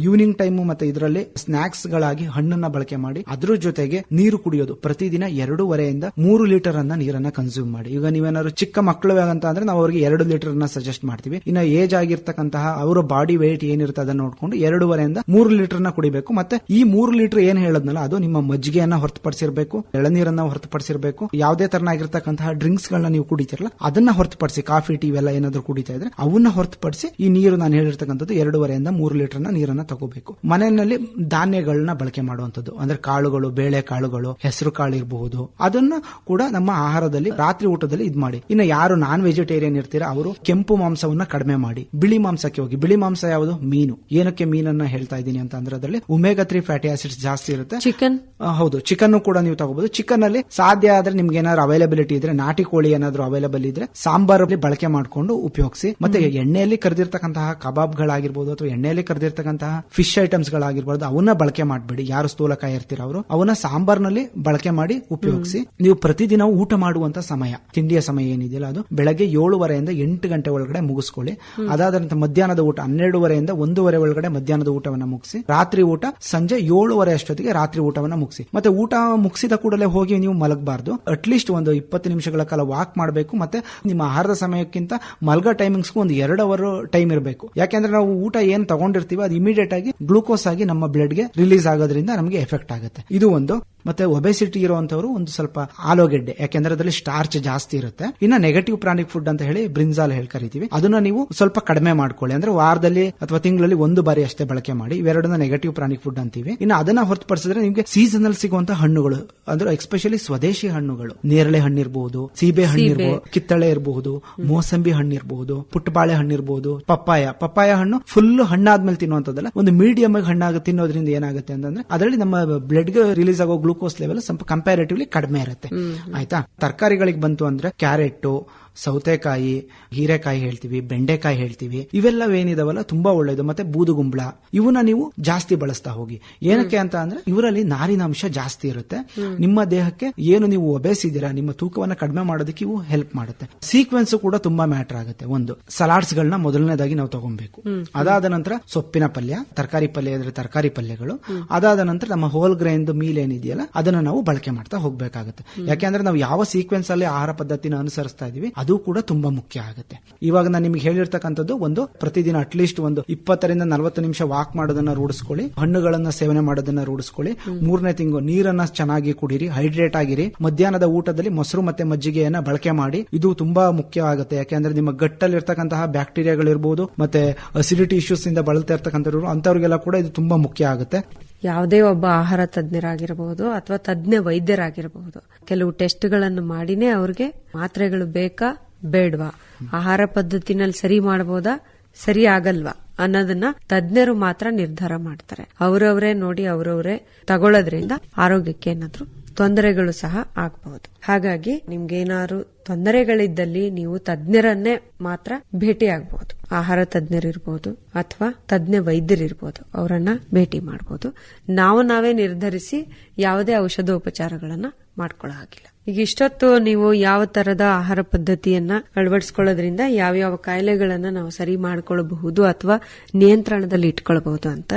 ಈವ್ನಿಂಗ್ ಟೈಮ್ ಮತ್ತೆ ಇದರಲ್ಲಿ ಸ್ನಾಕ್ಸ್ ಗಳಾಗಿ ಹಣ್ಣನ್ನ ಬಳಕೆ ಮಾಡಿ. ಅದ್ರ ಜೊತೆಗೆ ನೀರು ಕುಡಿಯೋದು. ಪ್ರತಿದಿನ 2.5 ರಿಂದ 3 ಲೀಟರ್ ಅನ್ನ ನೀರನ್ನ ಕನ್ಸ್ಯೂಮ್ ಮಾಡಿ. ಈಗ ನೀವೇನಾದ್ರು ಚಿಕ್ಕ ಮಕ್ಕಳು ಅಂತ ಅಂದ್ರೆ ನಾವು ಅವರಿಗೆ 2 ಲೀಟರ್ ಅನ್ನ ಸಜೆಸ್ಟ್ ಮಾಡ್ತೀವಿ. ಇನ್ನು ಏಜ್ ಆಗಿರ್ತಕ್ಕಂತಹ ಅವರ ಬಾಡಿ ವೇಟ್ ಏನಿರುತ್ತೆ ಅದನ್ನ ನೋಡ್ಕೊಂಡು 2.5 ರಿಂದ 3 ಲೀಟರ್ ನ ಕುಡಿಬೇಕು. ಮತ್ತೆ ಈ 3 ಲೀಟರ್ ಏನ್ ಹೇಳದ್ನಲ್ಲ ಅದು ನಿಮ್ಮ ಮಜ್ಜಿಗೆಯನ್ನ ಹೊರತುಪಡಿಸಿರ್ಬೇಕು, ಎಳನೀರನ್ನ ಹೊರತುಪಡಿಸಿರ್ಬೇಕು. ಯಾವುದೇ ತರನಾಗಿರ್ತಕ್ಕಂತಹ ಡ್ರಿಂಕ್ಸ್ ಗಳನ್ನ ನೀವು ಕುಡಿತಿರಲ್ಲ ಅದನ್ನ ಹೊರತುಪಡಿಸಿ, ಕಾಫಿ ಟೀ ಎಲ್ಲ ಏನಾದ್ರು ಕುಡಿತಾ ಇದ್ರೆ ಅವನ್ನ ಹೊರತುಪಡಿಸಿ ಈ ನೀರು ನಾನು ಹೇಳಿರ್ತಕ್ಕಂಥದ್ದು 2.5 ರಿಂದ 3 ಲೀಟರ್ ನೀರನ್ನ ತಗೋಬೇಕು. ಮನೆಯಲ್ಲಿ ಧಾನ್ಯಗಳನ್ನ ಬಳಕೆ ಮಾಡುವಂತದ್ದು ಅಂದ್ರೆ ಕಾಳುಗಳು, ಬೇಳೆ ಕಾಳುಗಳು, ಹೆಸರು ಕಾಳು ಇರಬಹುದು, ಅದನ್ನ ಕೂಡ ನಮ್ಮ ಆಹಾರದಲ್ಲಿ ರಾತ್ರಿ ಊಟದಲ್ಲಿ ಇದ್ ಮಾಡಿ. ಇನ್ನು ಯಾರು ನಾನ್ ವೆಜಿಟೇರಿಯನ್ ಇರ್ತೀರಾ ಅವರು ಕೆಂಪು ಮಾಂಸವನ್ನ ಕಡಿಮೆ ಮಾಡಿ ಬಿಳಿ ಮಾಂಸಕ್ಕೆ ಹೋಗಿ. ಬಿಳಿ ಮಾಂಸ ಯಾವುದು? ಮೀನು. ಏನಕ್ಕೆ ಮೀನನ್ನ ಹೇಳ್ತಾ ಇದ್ದೀನಿ ಅಂತ ಅಂದ್ರೆ ಅದರಲ್ಲಿ ಒಮೆಗಾ 3 ಫ್ಯಾಟಿ ಆಸಿಡ್ಸ್ ಜಾಸ್ತಿ ಇರುತ್ತೆ. ಚಿಕನ್, ಹೌದು, ಚಿಕನ್ ಕೂಡ ನೀವು ತಗೋಬಹುದು. ಚಿಕನ್ ಅಲ್ಲಿ ಸಾಧ್ಯ ಆದ್ರೆ ನಿಮ್ಗೆ ಏನಾದ್ರು ಅವೈಲಬಿಲಿಟಿ ಇದ್ರೆ, ನಾಟಿ ಕೋಳಿ ಏನಾದ್ರು ಅವೈಲಬಲ್ ಇದ್ರೆ ಸಾಂಬಾರಲ್ಲಿ ಬಳಕೆ ಮಾಡ್ಕೊಂಡು ಉಪಯೋಗಿಸಿ. ಮತ್ತೆ ಎಣ್ಣೆಯಲ್ಲಿ ಕರೆದಿರ್ತಕ್ಕಂತಹ ಕಬಾಬ್ಗಳಾಗಿರ್ಬೋದು ಅಥವಾ ಎಣ್ಣೆಯಲ್ಲಿ ಕರೆದಿರ್ತಕ್ಕಂತಹ ಫಿಶ್ ಐಟಮ್ಸ್ ಗಳಾಗಿರ್ಬೋದು ಅವನ್ನ ಬಳಕೆ ಮಾಡಬೇಡಿ. ಯಾರು ಸ್ಥೂಲಕಾಯಿ ಇರ್ತೀರ ಅವರು ಅವನ್ನ ಸಾಂಬಾರ್ನಲ್ಲಿ ಬಳಕೆ ಮಾಡಿ ಉಪಯೋಗಿಸಿ. ನೀವು ಪ್ರತಿದಿನ ಊಟ ಮಾಡುವಂತ ಸಮಯ, ತಿಂಡಿಯ ಸಮಯ ಏನಿದೆಯಲ್ಲ ಅದು ಬೆಳಗ್ಗೆ 7:30 ರಿಂದ 8 ಗಂಟೆ ಒಳಗಡೆ ಮುಗಿಸ್ಕೊಳ್ಳಿ. ಅದಾದ ನಂತರ ಮಧ್ಯಾಹ್ನದ ಊಟ 12:30 ರಿಂದ 1:30 ಒಳಗಡೆ ಮಧ್ಯಾಹ್ನದ ಊಟವನ್ನ ಮುಗಿಸಿ. ರಾತ್ರಿ ಊಟ ಸಂಜೆ 7:30 ಅಷ್ಟೊತ್ತಿಗೆ ರಾತ್ರಿ ಊಟವನ್ನ ಮುಗಿಸಿ. ಮತ್ತೆ ಊಟ ಮುಗಿಸಿದ ಕೂಡಲೇ ಹೋಗಿ ನೀವು ಮಲಗಬಾರ್ದು. ಅಟ್ಲೀಸ್ಟ್ ಒಂದು 20 ನಿಮಿಷಗಳ ಕಾಲ ವಾಕ್ ಮಾಡಬೇಕು. ಮತ್ತೆ ನಿಮ್ಮ ಆಹಾರದ ಸಮಯಕ್ಕಿಂತ ಮಲಗೋ ಟೈಮಿಂಗ್ಸ್ಗೂ ಒಂದು 2 ಅವರ್ ಟೈಮ್ ಇರಬೇಕು. ಯಾಕೆಂದ್ರೆ ನಾವು ಊಟ ಏನ್ ತಗೊಂಡಿರ್ತೀವಿ ಅದು ಇಮಿಡಿಯೇಟ್ ಆಗಿ ಗ್ಲೂಕೋಸ್ ಆಗಿ ನಮ್ಮ ಬ್ಲಡ್ ಗೆ ರಿಲೀಸ್ ಆಗೋದ್ರಿಂದ ನಮಗೆ ಎಫೆಕ್ಟ್ ಆಗುತ್ತೆ. ಇದು ಒಂದು. ಮತ್ತೆ ಒಬೆಸಿಟಿ ಇರುವಂತವರು ಒಂದು ಸ್ವಲ್ಪ ಆಲೂಗೆಡ್ಡೆ, ಯಾಕೆಂದ್ರೆ ಅದರಲ್ಲಿ ಸ್ಟಾರ್ಚ್ ಜಾಸ್ತಿ ಇರುತ್ತೆ. ಇನ್ನ ನೆಗೆಟಿವ್ ಪ್ರಾಣಿಕ್ ಫುಡ್ ಅಂತ ಹೇಳಿ ಬ್ರಿಂಜಾಲ್ ಹೇಳಿ ಕರಿತೀವಿ, ಅದನ್ನ ನೀವು ಸ್ವಲ್ಪ ಕಡಿಮೆ ಮಾಡ್ಕೊಳ್ಳಿ. ಅಂದ್ರೆ ವಾರದಲ್ಲಿ ಅಥವಾ ತಿಂಗಳಲ್ಲಿ 1 ಬಾರಿ ಅಷ್ಟೇ ಬಳಕೆ ಮಾಡಿ. ಇವೆರಡನ್ನ ನೆಗೆಟಿವ್ ಪ್ರಾಣಿಕ್ ಫುಡ್ ಅಂತೀವಿ. ಇನ್ನು ಅದನ್ನ ಹೊರತುಪಡಿಸಿದ್ರೆ ನಿಮ್ಗೆ ಸೀಸನಲ್ ಸಿಗುವಂತ ಹಣ್ಣುಗಳು ಅಂದ್ರೆ ಎಸ್ಪೆಷಲಿ ಸ್ವದೇಶಿ ಹಣ್ಣುಗಳು, ನೇರಳೆ ಹಣ್ಣಿರಬಹುದು, ಸೀಬೆ ಹಣ್ಣಿರಬಹುದು, ಕಿತ್ತಳೆ ಇರಬಹುದು, ಮೋಸಂಬಿ ಹಣ್ಣಿರಬಹುದು, ಪುಟ್ಟಬಾಳೆ ಹಣ್ಣಿರಬಹುದು, ಪಪ್ಪಾಯ ಹಣ್ಣು ಫುಲ್ ಹಣ್ಣಾದ್ಮೇಲೆ ತಿನ್ನುವಂತದ್ದಲ್ಲ, ಒಂದು ಮೀಡಿಯಂ ಆಗಿ ಹಣ್ಣಾಗ ತಿನ್ನೋದ್ರಿಂದ ಏನಾಗುತ್ತೆ ಅಂತಂದ್ರೆ ಅದರಲ್ಲಿ ನಮ್ಮ ಬ್ಲಡ್ ಗೆ ರಿಲೀಸ್ ಆಗೋ ಗ್ಲೂಕೋಸ್ ಲೆವೆಲ್ ಸ್ವಲ್ಪ ಕಂಪ್ಯಾರಿಟಿವ್ಲಿ ಕಡಿಮೆ ಇರುತ್ತೆ. ಆಯ್ತಾ. ತರಕಾರಿಗಳಿಗೆ ಬಂತು ಅಂದ್ರೆ ಕ್ಯಾರೆಟ್, ಸೌತೆಕಾಯಿ, ಹೀರೆಕಾಯಿ ಹೇಳ್ತೀವಿ, ಬೆಂಡೆಕಾಯಿ ಹೇಳ್ತೀವಿ, ಇವೆಲ್ಲವೇನಿದಾವಲ್ಲ ತುಂಬಾ ಒಳ್ಳೇದು. ಮತ್ತೆ ಬೂದುಗುಂಬಳ ಇವನ್ನ ನೀವು ಜಾಸ್ತಿ ಬಳಸ್ತಾ ಹೋಗಿ. ಏನಕ್ಕೆ ಅಂತ ಅಂದ್ರೆ ಇವರಲ್ಲಿ ನಾರಿನಾಂಶ ಜಾಸ್ತಿ ಇರುತ್ತೆ. ನಿಮ್ಮ ದೇಹಕ್ಕೆ ಏನು ನೀವು ಒಬೆಸಿದ್ದೀರಾ ನಿಮ್ಮ ತೂಕವನ್ನ ಕಡಿಮೆ ಮಾಡೋದಕ್ಕೆ ಇವು ಹೆಲ್ಪ್ ಮಾಡುತ್ತೆ. ಸೀಕ್ವೆನ್ಸ್ ಕೂಡ ತುಂಬಾ ಮ್ಯಾಟರ್ ಆಗುತ್ತೆ. ಒಂದು ಸಲಾಡ್ಸ್ ಗಳನ್ನ ಮೊದಲನೇದಾಗಿ ನಾವು ತಗೊಬೇಕು. ಅದಾದ ನಂತರ ಸೊಪ್ಪಿನ ಪಲ್ಯ, ತರಕಾರಿ ಪಲ್ಯ ಇದ್ರೆ ತರಕಾರಿ ಪಲ್ಯಗಳು. ಅದಾದ ನಂತರ ನಮ್ಮ ಹೋಲ್ ಗ್ರೈನ್ ಮೀಲ್ ಏನಿದೆಯಲ್ಲ ಅದನ್ನ ನಾವು ಬಳಕೆ ಮಾಡ್ತಾ ಹೋಗ್ಬೇಕಾಗುತ್ತೆ. ಯಾಕೆಂದ್ರೆ ನಾವು ಯಾವ ಸೀಕ್ವೆನ್ಸ್ ಅಲ್ಲಿ ಆಹಾರ ಪದ್ಧತಿನ ಅನುಸರಿಸ್ತಾ ಇದೀವಿ ಅದು ಕೂಡ ತುಂಬಾ ಮುಖ್ಯ ಆಗುತ್ತೆ. ಇವಾಗ ನಾನು ನಿಮ್ಗೆ ಹೇಳಿರ್ತಕ್ಕಂಥದ್ದು ಒಂದು ಪ್ರತಿದಿನ ಅಟ್ಲೀಸ್ಟ್ ಒಂದು 20 ರಿಂದ 40 ನಿಮಿಷ ವಾಕ್ ಮಾಡೋದನ್ನ ರೂಢಿಸ್ಕೊಳ್ಳಿ, ಹಣ್ಣುಗಳನ್ನ ಸೇವನೆ ಮಾಡೋದನ್ನ ರೂಢಿಸ್ಕೊಳ್ಳಿ. 3ನೇ ತಿಂಗಳು ನೀರನ್ನ ಚೆನ್ನಾಗಿ ಕುಡೀರಿ, ಹೈಡ್ರೇಟ್ ಆಗಿರಿ. ಮಧ್ಯಾಹ್ನದ ಊಟದಲ್ಲಿ ಮೊಸರು ಮತ್ತೆ ಮಜ್ಜಿಗೆಯನ್ನ ಬಳಕೆ ಮಾಡಿ. ಇದು ತುಂಬಾ ಮುಖ್ಯ ಆಗುತ್ತೆ. ಯಾಕೆಂದ್ರೆ ನಿಮ್ಮ ಗಟ್ಟಲ್ಲಿ ಇರ್ತಕ್ಕಂತಹ ಬ್ಯಾಕ್ಟೀರಿಯಾಗಳಿರ್ಬೋದು ಮತ್ತೆ ಅಸಿಡಿಟಿ ಇಶ್ಯೂಸ್ ಇಂದ ಬಳಲ್ತಾ ಇರ್ತಕ್ಕಂಥವ್ರು ಅಂತವ್ರಿಗೆಲ್ಲ ಕೂಡ ಇದು ತುಂಬಾ ಮುಖ್ಯ ಆಗುತ್ತೆ. ಯಾವುದೇ ಒಬ್ಬ ಆಹಾರ ತಜ್ಞರಾಗಿರಬಹುದು ಅಥವಾ ತಜ್ಞ ವೈದ್ಯರಾಗಿರಬಹುದು, ಕೆಲವು ಟೆಸ್ಟ್ಗಳನ್ನು ಮಾಡಿನೇ ಅವ್ರಿಗೆ ಮಾತ್ರೆಗಳು ಬೇಕಾ ಬೇಡವಾ, ಆಹಾರ ಪದ್ಧತಿನಲ್ಲಿ ಸರಿ ಮಾಡಬಹುದಾ ಸರಿ ಆಗಲ್ವಾ ಅನ್ನೋದನ್ನ ತಜ್ಞರು ಮಾತ್ರ ನಿರ್ಧಾರ ಮಾಡ್ತಾರೆ. ಅವರವರೇ ನೋಡಿ ಅವರವರೇ ತಗೊಳ್ಳೋದ್ರಿಂದ ಆರೋಗ್ಯಕ್ಕೆ ಏನಾದ್ರೂ ತೊಂದರೆಗಳು ಸಹ ಆಗಬಹುದು. ಹಾಗಾಗಿ ನಿಮ್ಗೇನಾದ್ರು ತೊಂದರೆಗಳಿದ್ದಲ್ಲಿ ನೀವು ತಜ್ಞರನ್ನೇ ಮಾತ್ರ ಭೇಟಿ ಆಗಬಹುದು. ಆಹಾರ ತಜ್ಞರಿರ್ಬೋದು ಅಥವಾ ತಜ್ಞ ವೈದ್ಯರಿರ್ಬೋದು, ಅವರನ್ನ ಭೇಟಿ ಮಾಡಬಹುದು. ನಾವೇ ನಿರ್ಧರಿಸಿ ಯಾವುದೇ ಔಷಧೋಪಚಾರಗಳನ್ನ ಮಾಡ್ಕೊಳ್ಳೋ ಹಾಗಿಲ್ಲ. ಈಗ ಇಷ್ಟೊತ್ತು ನೀವು ಯಾವ ತರದ ಆಹಾರ ಪದ್ಧತಿಯನ್ನ ಅಳವಡಿಸಿಕೊಳ್ಳೋದ್ರಿಂದ ಯಾವ್ಯಾವ ಕಾಯಿಲೆಗಳನ್ನ ನಾವು ಸರಿ ಮಾಡ್ಕೊಳ್ಳಬಹುದು ಅಥವಾ ನಿಯಂತ್ರಣದಲ್ಲಿ ಇಟ್ಕೊಳ್ಬಹುದು ಅಂತ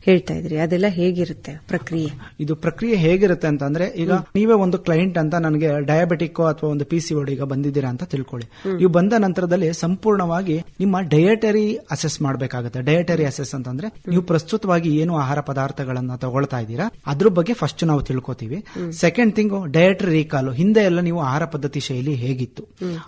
ಹೇಳ್ತಾ ಇದ್ರಿ. ಅದೆಲ್ಲ ಹೇಗಿರುತ್ತೆ ಪ್ರಕ್ರಿಯೆ? ಇದು ಪ್ರಕ್ರಿಯೆ ಹೇಗಿರುತ್ತೆ ಅಂತಂದ್ರೆ, ಈಗ ನೀವೇ ಒಂದು ಕ್ಲೈಂಟ್ ಅಂತ ನನಗೆ ಡಯಾಬಿಟಿಕ್ ಅಥವಾ ಒಂದು PCOD ಈಗ ಬಂದಿದ್ದೀರಾ ಅಂತ ತಿಳ್ಕೊಳ್ಳಿ. ನೀವು ಬಂದ ನಂತರದಲ್ಲಿ ಸಂಪೂರ್ಣವಾಗಿ ನಿಮ್ಮ ಡಯಟರಿ ಅಸೆಸ್ ಮಾಡಬೇಕಾಗುತ್ತೆ. ಡಯಟರಿ ಅಸೆಸ್ ಅಂತಂದ್ರೆ ನೀವು ಪ್ರಸ್ತುತವಾಗಿ ಏನು ಆಹಾರ ಪದಾರ್ಥಗಳನ್ನ ತಗೊಳ್ತಾ ಇದ್ದೀರಾ ಅದ್ರ ಬಗ್ಗೆ ಫಸ್ಟ್ ನಾವು ತಿಳ್ಕೊತೀವಿ. ಸೆಕೆಂಡ್ ಥಿಂಗ್ ಡಯಟರಿ ರೀಕಾಲು, ಹಿಂದೆ ಎಲ್ಲ ನೀವು ಆಹಾರ ಪದ್ಧತಿ ಶೈಲಿ ಹೇಗಿತ್ತು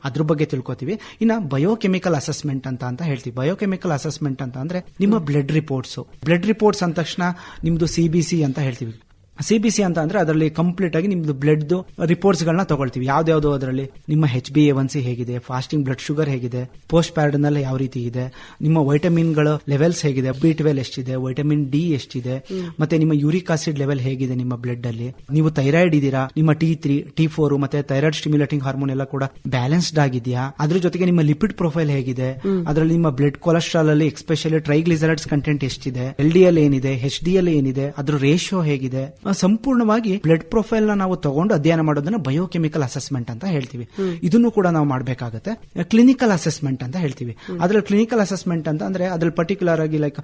ಅದ್ರ ಬಗ್ಗೆ ತಿಳ್ಕೊತೀವಿ. ಇನ್ನ ಬಯೋಕೆಮಿಕಲ್ ಅಸೆಸ್ಮೆಂಟ್ ಅಂತ ಹೇಳ್ತೀವಿ. ಬಯೋಕೆಮಿಕಲ್ ಅಸೆಸ್ಮೆಂಟ್ ಅಂತ ಅಂದ್ರೆ ನಿಮ್ಮ ಬ್ಲಡ್ ರಿಪೋರ್ಟ್ಸ್ ಅಂದ ತಕ್ಷಣ ನಿಮ್ದು CBC ಅಂತ ಹೇಳ್ತೀವಿ. CBC ಅಂತ ಅಂದ್ರೆ ಅದರಲ್ಲಿ ಕಂಪ್ಲೀಟ್ ಆಗಿ ನಿಮ್ದು ಬ್ಲಡ್ ರಿಪೋರ್ಟ್ಸ್ ಗಳನ್ನ ತಗೊಳ್ತೀವಿ. ಯಾವ್ದಾವ್ದು ಅದರಲ್ಲಿ ನಿಮ್ಮ HbA1c ಹೇಗಿದೆ, ಫಾಸ್ಟಿಂಗ್ ಬ್ಲಡ್ ಶುಗರ್ ಹೇಗಿದೆ, ಪೋಸ್ಟ್ ಪ್ಯಾರಡನಲ್ ಯಾವ ರೀತಿ ಇದೆ, ನಿಮ್ಮ ವೈಟಮಿನ್ ಗಳ ಲೆವೆಲ್ಸ್ ಹೇಗಿದೆ, B12 ಎಷ್ಟಿದೆ, ವೈಟಮಿನ್ D ಎಷ್ಟಿದೆ, ಮತ್ತೆ ನಿಮ್ಮ ಯೂರಿಕ್ ಆಸಿಡ್ ಲೆವೆಲ್ ಹೇಗಿದೆ ನಿಮ್ಮ ಬ್ಲಡ್ ಅಲ್ಲಿ, ನೀವು ಥೈರಾಯ್ಡ್ ಇದೀರಾ, ನಿಮ್ಮ T3 T4 ಮತ್ತೆ ಥೈರಾಯ್ಡ್ ಸ್ಟಿಮ್ಯುಲೇಟಿಂಗ್ ಹಾರ್ಮೋನ್ ಎಲ್ಲ ಕೂಡ ಬ್ಯಾಲೆನ್ಸ್ಡ್ ಆಗಿದೆಯಾ, ಅದ್ರ ಜೊತೆಗೆ ನಿಮ್ಮ ಲಿಪಿಡ್ ಪ್ರೊಫೈಲ್ ಹೇಗಿದೆ, ಅದರಲ್ಲಿ ನಿಮ್ಮ ಬ್ಲಡ್ ಕೊಲೆಸ್ಟ್ರಾಲ್ ಅಲ್ಲಿ ಎಸ್ಪೆಷಲಿ ಟ್ರೈಗ್ಲಿಸರೈಡ್ಸ್ ಕಂಟೆಂಟ್ ಎಷ್ಟಿದೆ, LDL ಏನಿದೆ, HDL ಏನಿದೆ, ಅದ್ರ ರೇಷಿಯೋ ಹೇಗಿದೆ, ಸಂಪೂರ್ಣವಾಗಿ ಬ್ಲಡ್ ಪ್ರೊಫೈಲ್ ನ ನಾವು ತಗೊಂಡು ಅಧ್ಯಯನ ಮಾಡೋದನ್ನ ಬಯೋಕೆಮಿಕಲ್ ಅಸೆಸ್ಮೆಂಟ್ ಅಂತ ಹೇಳ್ತೀವಿ. ಇದನ್ನು ಕೂಡ ನಾವು ಮಾಡಬೇಕಾಗುತ್ತೆ. ಕ್ಲಿನಿಕಲ್ ಅಸೆಸ್ಮೆಂಟ್ ಅಂತ ಹೇಳ್ತೀವಿ. ಅದ್ರಲ್ಲಿ ಕ್ಲಿನಿಕಲ್ ಅಸೆಸ್ಮೆಂಟ್ ಅಂತ ಅಂದ್ರೆ ಅದ್ರಲ್ಲಿ ಪರ್ಟಿಕ್ಯುಲರ್ ಆಗಿ ಲೈಕ್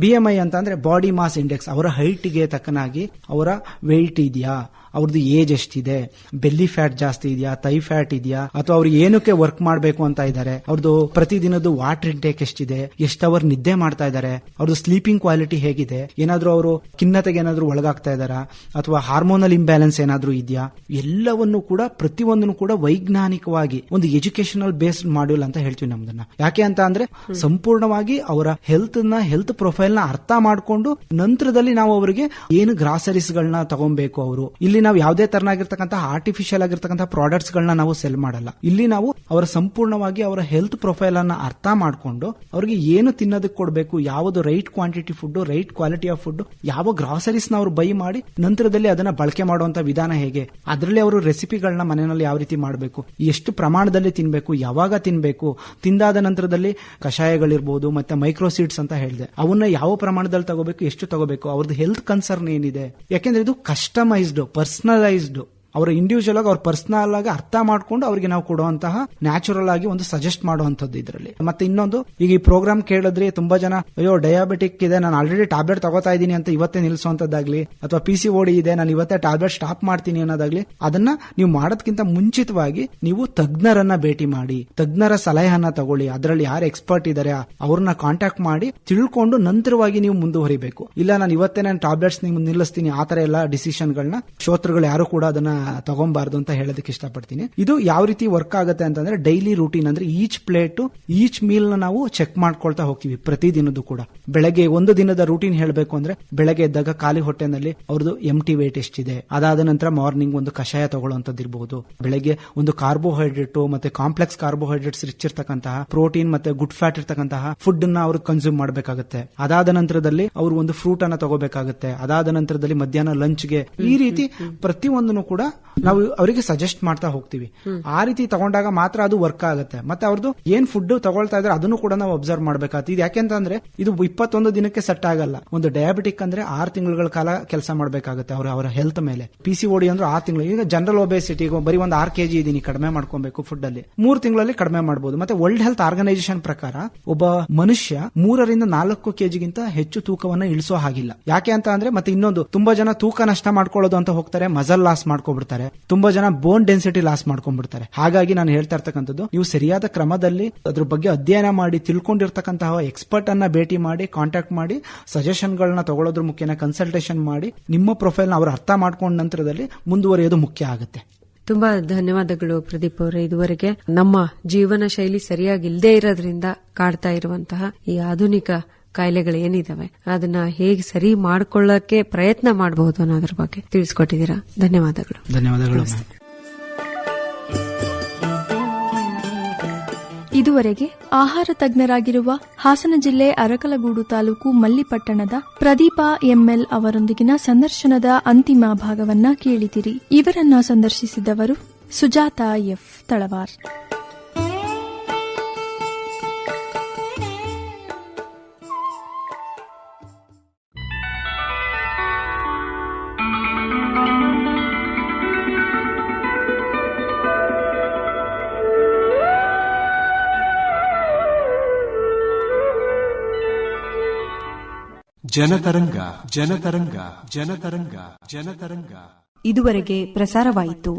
BMI ಅಂತ ಅಂದ್ರೆ ಬಾಡಿ ಮಾಸ್ ಇಂಡೆಕ್ಸ್, ಅವರ ಹೈಟ್ ಗೆ ತಕ್ಕನಾಗಿ ಅವರ ವೆಯ್ಟ್ ಇದೆಯಾ, ಅವ್ರದ್ದು ಏಜ್ ಎಷ್ಟಿದೆ, ಬೆಲ್ಲಿ ಫ್ಯಾಟ್ ಜಾಸ್ತಿ ಇದೆಯಾ, ಥೈ ಫ್ಯಾಟ್ ಇದೆಯಾ, ಅಥವಾ ಅವ್ರು ಏನಕ್ಕೆ ವರ್ಕ್ ಮಾಡಬೇಕು ಅಂತ ಇದ್ದಾರೆ, ಅವ್ರದ್ದು ಪ್ರತಿದಿನದ ವಾಟರ್ ಇಂಟೇಕ್ ಎಷ್ಟಿದೆ, ಎಷ್ಟು ಅವರ್ ನಿದ್ದೆ ಮಾಡ್ತಾ ಇದ್ದಾರೆ, ಅವ್ರದ್ದು ಸ್ಲೀಪಿಂಗ್ ಕ್ವಾಲಿಟಿ ಹೇಗಿದೆ, ಏನಾದ್ರೂ ಅವರು ಖಿನ್ನತೆಗೆ ಏನಾದ್ರೂ ಒಳಗಾಗ್ತಾ ಇದಾರಾ, ಅಥವಾ ಹಾರ್ಮೋನಲ್ ಇಂಬ್ಯಾಲೆನ್ಸ್ ಏನಾದ್ರೂ ಇದೆಯಾ, ಎಲ್ಲವನ್ನು ಕೂಡ ಪ್ರತಿಯೊಂದನ್ನು ಕೂಡ ವೈಜ್ಞಾನಿಕವಾಗಿ ಒಂದು ಎಜುಕೇಶನಲ್ ಬೇಸ್ಡ್ ಮಾಡ್ಯೂಲ್ ಅಂತ ಹೇಳ್ತೀವಿ ನಮ್ದನ್ನ. ಯಾಕೆ ಅಂತ ಅಂದ್ರೆ ಸಂಪೂರ್ಣವಾಗಿ ಅವರ ಹೆಲ್ತ್ ಪ್ರೊಫೈಲ್ ನ ಅರ್ಥ ಮಾಡ್ಕೊಂಡು ನಂತರದಲ್ಲಿ ನಾವು ಅವರಿಗೆ ಏನು ಗ್ರಾಸರೀಸ್ ಗಳನ್ನ ತಗೊಬೇಕು, ಅವರು ಇಲ್ಲಿ ನಾವು ಯಾವುದೇ ತರನಾಗಿರ್ತಕ್ಕಂಥ ಆರ್ಟಿಫಿಷಿಯಲ್ ಆಗಿರ್ತಕ್ಕಂಥ ಪ್ರಾಡಕ್ಟ್ಸ್ ಗಳನ್ನ ನಾವು ಸೆಲ್ ಮಾಡಲ್ಲ. ಇಲ್ಲಿ ನಾವು ಅವರ ಸಂಪೂರ್ಣವಾಗಿ ಅವರ ಹೆಲ್ತ್ ಪ್ರೊಫೈಲ್ ಅನ್ನ ಅರ್ಥ ಮಾಡ್ಕೊಂಡು ಅವ್ರಿಗೆ ಏನು ತಿನ್ನೋದಕ್ಕೆ ಕೊಡಬೇಕು, ಯಾವುದು right quantity food, right quality of food, ಯಾವ ಗ್ರಾಸರೀಸ್ ನ ಅವರು ಬೈ ಮಾಡಿ ನಂತರದಲ್ಲಿ ಅದನ್ನ ಬಳಕೆ ಮಾಡುವಂತ ವಿಧಾನ ಹೇಗೆ, ಅದರಲ್ಲಿ ಅವರು ರೆಸಿಪಿಗಳನ್ನ ಮನೆಯಲ್ಲಿ ಯಾವ ರೀತಿ ಮಾಡಬೇಕು, ಎಷ್ಟು ಪ್ರಮಾಣದಲ್ಲಿ ತಿನ್ಬೇಕು, ಯಾವಾಗ ತಿನ್ಬೇಕು, ತಿಂದಾದ ನಂತರದಲ್ಲಿ ಕಷಾಯಗಳಿರ್ಬೋದು ಮತ್ತೆ ಮೈಕ್ರೋಸೀಡ್ಸ್ ಅಂತ ಹೇಳಿದೆ, ಅವನ್ನ ಯಾವ ಪ್ರಮಾಣದಲ್ಲಿ ತಗೋಬೇಕು, ಎಷ್ಟು ತಗೋಬೇಕು, ಅವ್ರದ್ದು ಹೆಲ್ತ್ ಕನ್ಸರ್ನ್ ಏನಿದೆ. ಯಾಕೆಂದ್ರೆ ಇದು ಕಸ್ಟಮೈಸ್ಡ್, ಪರ್ಸನಲೈಸ್ಡ್, ಅವರ ಇಂಡಿವಿಜುವಲ್ ಆಗಿ ಅವ್ರ ಪರ್ಸನಲ್ ಆಗಿ ಅರ್ಥ ಮಾಡ್ಕೊಂಡು ಅವರಿಗೆ ನಾವು ಕೊಡುವಂತಹ ನ್ಯಾಚುರಲ್ ಆಗಿ ಒಂದು ಸಜೆಸ್ಟ್ ಮಾಡುವಂತದ್ದು ಇದರಲ್ಲಿ. ಮತ್ತೆ ಇನ್ನೊಂದು, ಈಗ ಈ ಪ್ರೋಗ್ರಾಮ್ ಕೇಳಿದ್ರೆ ತುಂಬಾ ಜನ ಅಯ್ಯೋ ಡಯಾಬಿಟಿಕ್ ಇದೆ, ನಾನು ಆಲ್ರೆಡಿ ಟ್ಯಾಬ್ಲೆಟ್ ತಗೋತಾ ಇದ್ದೀನಿ ಅಂತ ಇವತ್ತೇ ನಿಲ್ಲಿಸುವಂತದ್ದಾಗ್ಲಿ, ಅಥವಾ PCOD ಇದೆ ನಾನು ಇವತ್ತೇ ಟ್ಯಾಬ್ಲೆಟ್ ಸ್ಟಾಪ್ ಮಾಡ್ತೀನಿ ಅನ್ನೋದಾಗ್ಲಿ, ಅದನ್ನ ನೀವು ಮಾಡೋದಕ್ಕಿಂತ ಮುಂಚಿತವಾಗಿ ನೀವು ತಜ್ಞರನ್ನ ಭೇಟಿ ಮಾಡಿ, ತಜ್ಞರ ಸಲಹೆಯನ್ನ ತಗೊಳ್ಳಿ, ಅದರಲ್ಲಿ ಯಾರು ಎಕ್ಸ್ಪರ್ಟ್ ಇದಾರೆ ಅವ್ರನ್ನ ಕಾಂಟ್ಯಾಕ್ಟ್ ಮಾಡಿ ತಿಳ್ಕೊಂಡು ನಂತರವಾಗಿ ನೀವು ಮುಂದುವರಿಬೇಕು. ಇಲ್ಲ ನಾನು ಇವತ್ತೇ ನಾನು ಟ್ಯಾಬ್ಲೆಟ್ಸ್ ನೀವು ನಿಲ್ಲಿಸ್ತೀನಿ ಆ ತರ ಎಲ್ಲ ಡಿಸಿಷನ್ಗಳನ್ನ ಶ್ರೋತೃಗಳು ಯಾರು ಕೂಡ ಅದನ್ನ ತಗೊಂಬಾರ್ದು ಅಂತ ಹೇಳೋದಕ್ಕೆ ಇಷ್ಟಪಡ್ತೀನಿ. ಇದು ಯಾವ ರೀತಿ ವರ್ಕ್ ಆಗುತ್ತೆ ಅಂತಂದ್ರೆ ಡೈಲಿ ರೂಟೀನ್, ಅಂದ್ರೆ ಈಚ್ ಪ್ಲೇಟ್ ಈಚ್ ಮೀಲ್ ನ ನಾವು ಚೆಕ್ ಮಾಡ್ಕೊಳ್ತಾ ಹೋಗ್ತೀವಿ ಪ್ರತಿದಿನದ್ದು ಕೂಡ. ಬೆಳಗ್ಗೆ ಒಂದು ದಿನದ ರೂಟೀನ್ ಹೇಳಬೇಕು ಅಂದ್ರೆ ಬೆಳಗ್ಗೆ ಎದ್ದಾಗ ಖಾಲಿ ಹೊಟ್ಟೆನಲ್ಲಿ ಅವ್ರದ್ದು ಎಂಟಿ ವೇಟ್ ಎಷ್ಟಿದೆ, ಅದಾದ ನಂತರ ಮಾರ್ನಿಂಗ್ ಒಂದು ಕಷಾಯ ತಗೊಳ್ಳುವಂತದ್ದು ಇರಬಹುದು, ಬೆಳಗ್ಗೆ ಒಂದು ಕಾರ್ಬೋಹೈಡ್ರೇಟ್ ಮತ್ತೆ ಕಾಂಪ್ಲೆಕ್ಸ್ ಕಾರ್ಬೋಹೈಡ್ರೇಟ್ಸ್ ರಿಚ್ ಇರ್ತಕ್ಕಂತಹ ಪ್ರೋಟೀನ್ ಮತ್ತೆ ಗುಡ್ ಫ್ಯಾಟ್ ಇರ್ತಕ್ಕಂತಹ ಫುಡ್ ನ ಅವರು ಕನ್ಸ್ಯೂಮ್ ಮಾಡಬೇಕಾಗುತ್ತೆ. ಅದಾದ ನಂತರದಲ್ಲಿ ಅವರು ಒಂದು ಫ್ರೂಟ್ ಅನ್ನ ತಗೋಬೇಕಾಗುತ್ತೆ. ಅದಾದ ನಂತರದಲ್ಲಿ ಮಧ್ಯಾಹ್ನ ಲಂಚ್ಗೆ ಈ ರೀತಿ ಪ್ರತಿಯೊಂದನ್ನು ಕೂಡ ನಾವು ಅವರಿಗೆ ಸಜೆಸ್ಟ್ ಮಾಡ್ತಾ ಹೋಗ್ತೀವಿ. ಆ ರೀತಿ ತಗೊಂಡಾಗ ಮಾತ್ರ ಅದು ವರ್ಕ್ ಆಗುತ್ತೆ. ಮತ್ತೆ ಅವ್ರದ್ದು ಏನ್ ಫುಡ್ ತಗೊಳ್ತಾ ಇದ್ರೆ ಅದನ್ನು ಕೂಡ ನಾವು ಅಬ್ಸರ್ವ್ ಮಾಡಬೇಕಾಗುತ್ತೆ. ಇದು ಯಾಕೆಂತಂದ್ರೆ ಇದು 21 ದಿನಕ್ಕೆ ಸೆಟ್ ಆಗಲ್ಲ. ಒಂದು ಡಯಾಬಿಟಿಕ್ ಅಂದ್ರೆ 6 ತಿಂಗಳ ಕಾಲ ಕೆಲಸ ಮಾಡಬೇಕಾಗುತ್ತೆ ಅವರ ಹೆಲ್ತ್ ಮೇಲೆ. PCOD ಅಂದ್ರೆ 6 ತಿಂಗಳು. ಈಗ ಜನರಲ್ ಒಬೆಸಿಟಿ ಬರೀ ಒಂದು 6 kg ಇದೀನಿ, ಕಡಿಮೆ ಮಾಡ್ಕೊಬೇಕು ಫುಡ್ ಅಲ್ಲಿ, 3 ತಿಂಗಳಲ್ಲಿ ಕಡಿಮೆ ಮಾಡಬಹುದು. ಮತ್ತೆ ವರ್ಲ್ಡ್ ಹೆಲ್ತ್ ಆರ್ಗನೈಸೇಷನ್ ಪ್ರಕಾರ ಒಬ್ಬ ಮನುಷ್ಯ 3 ರಿಂದ 4 kg ಹೆಚ್ಚು ತೂಕವನ್ನ ಇಳಿಸೋ ಹಾಗಿಲ್ಲ. ಯಾಕೆ ಅಂತ ಅಂದ್ರೆ ಮತ್ತೆ ಇನ್ನೊಂದು, ತುಂಬಾ ಜನ ತೂಕ ನಷ್ಟ ಮಾಡ್ಕೊಳ್ಳೋದು ಅಂತ ಹೋಗ್ತಾರೆ, ಮಸಲ್ ಲಾಸ್ ಮಾಡ್ಕೊಬಿಡ್ತಾರೆ, ತುಂಬಾ ಜನ ಬೋನ್ ಡೆನ್ಸಿಟಿ ಲಾಸ್ ಮಾಡ್ಕೊಂಡ್ಬಿಡ್ತಾರೆ. ಹಾಗಾಗಿ ನಾನು ಹೇಳ್ತಾ ಇರ್ತಕ್ಕಂಥದ್ದು, ನೀವು ಸರಿಯಾದ ಕ್ರಮದಲ್ಲಿ ಅದ್ರ ಬಗ್ಗೆ ಅಧ್ಯಯನ ಮಾಡಿ ತಿಳ್ಕೊಂಡಿರ್ತಕ್ಕಂತಹ ಎಕ್ಸ್ಪರ್ಟ್ ಅನ್ನ ಭೇಟಿ ಮಾಡಿ ಕಾಂಟ್ಯಾಕ್ಟ್ ಮಾಡಿ ಸಜೆಷನ್ ಗಳನ್ನ ತಗೊಳ್ಳೋದ್ರ ಮುಖ್ಯನ ಕನ್ಸಲ್ಟೇಷನ್ ಮಾಡಿ ನಿಮ್ಮ ಪ್ರೊಫೈಲ್ ನ ಅವರು ಅರ್ಥ ಮಾಡ್ಕೊಂಡ ನಂತರದಲ್ಲಿ ಮುಂದುವರಿಯೋದು ಮುಖ್ಯ ಆಗುತ್ತೆ. ತುಂಬಾ ಧನ್ಯವಾದಗಳು ಪ್ರದೀಪ್ ಅವರೇ. ಇದುವರೆಗೆ ನಮ್ಮ ಜೀವನ ಶೈಲಿ ಸರಿಯಾಗಿ ಇಲ್ಲದೆ ಇರೋದ್ರಿಂದ ಕಾಡ್ತಾ ಇರುವಂತಹ ಈ ಆಧುನಿಕ ಕಾಯಿಲೆಗಳು ಏನಿದಾವೆ ಅದನ್ನ ಹೇಗೆ ಸರಿ ಮಾಡ್ಕೊಳ್ಳಕ್ಕೆ ಪ್ರಯತ್ನ ಮಾಡಬಹುದು ಅನ್ನೋದ್ರ ಬಗ್ಗೆ ತಿಳಿಸ್ಕೊಟ್ಟಿದ್ದೀರಾ. ಧನ್ಯವಾದಗಳು. ಧನ್ಯವಾದಗಳು. ಇದುವರೆಗೆ ಆಹಾರ ತಜ್ಞರಾಗಿರುವ ಹಾಸನ ಜಿಲ್ಲೆ ಅರಕಲಗೂಡು ತಾಲೂಕು ಮಲ್ಲಿಪಟ್ಟಣದ ಪ್ರದೀಪ ಎಂಎಲ್ ಅವರೊಂದಿಗಿನ ಸಂದರ್ಶನದ ಅಂತಿಮ ಭಾಗವನ್ನ ಕೇಳಿದಿರಿ. ಇವರನ್ನ ಸಂದರ್ಶಿಸಿದವರು ಸುಜಾತಾ ಎಫ್ ತಳವಾರ್. ಜನತರಂಗ ಜನತರಂಗ ಜನತರಂಗ ಜನತರಂಗ ಇದುವರೆಗೆ ಪ್ರಸಾರವಾಯಿತು.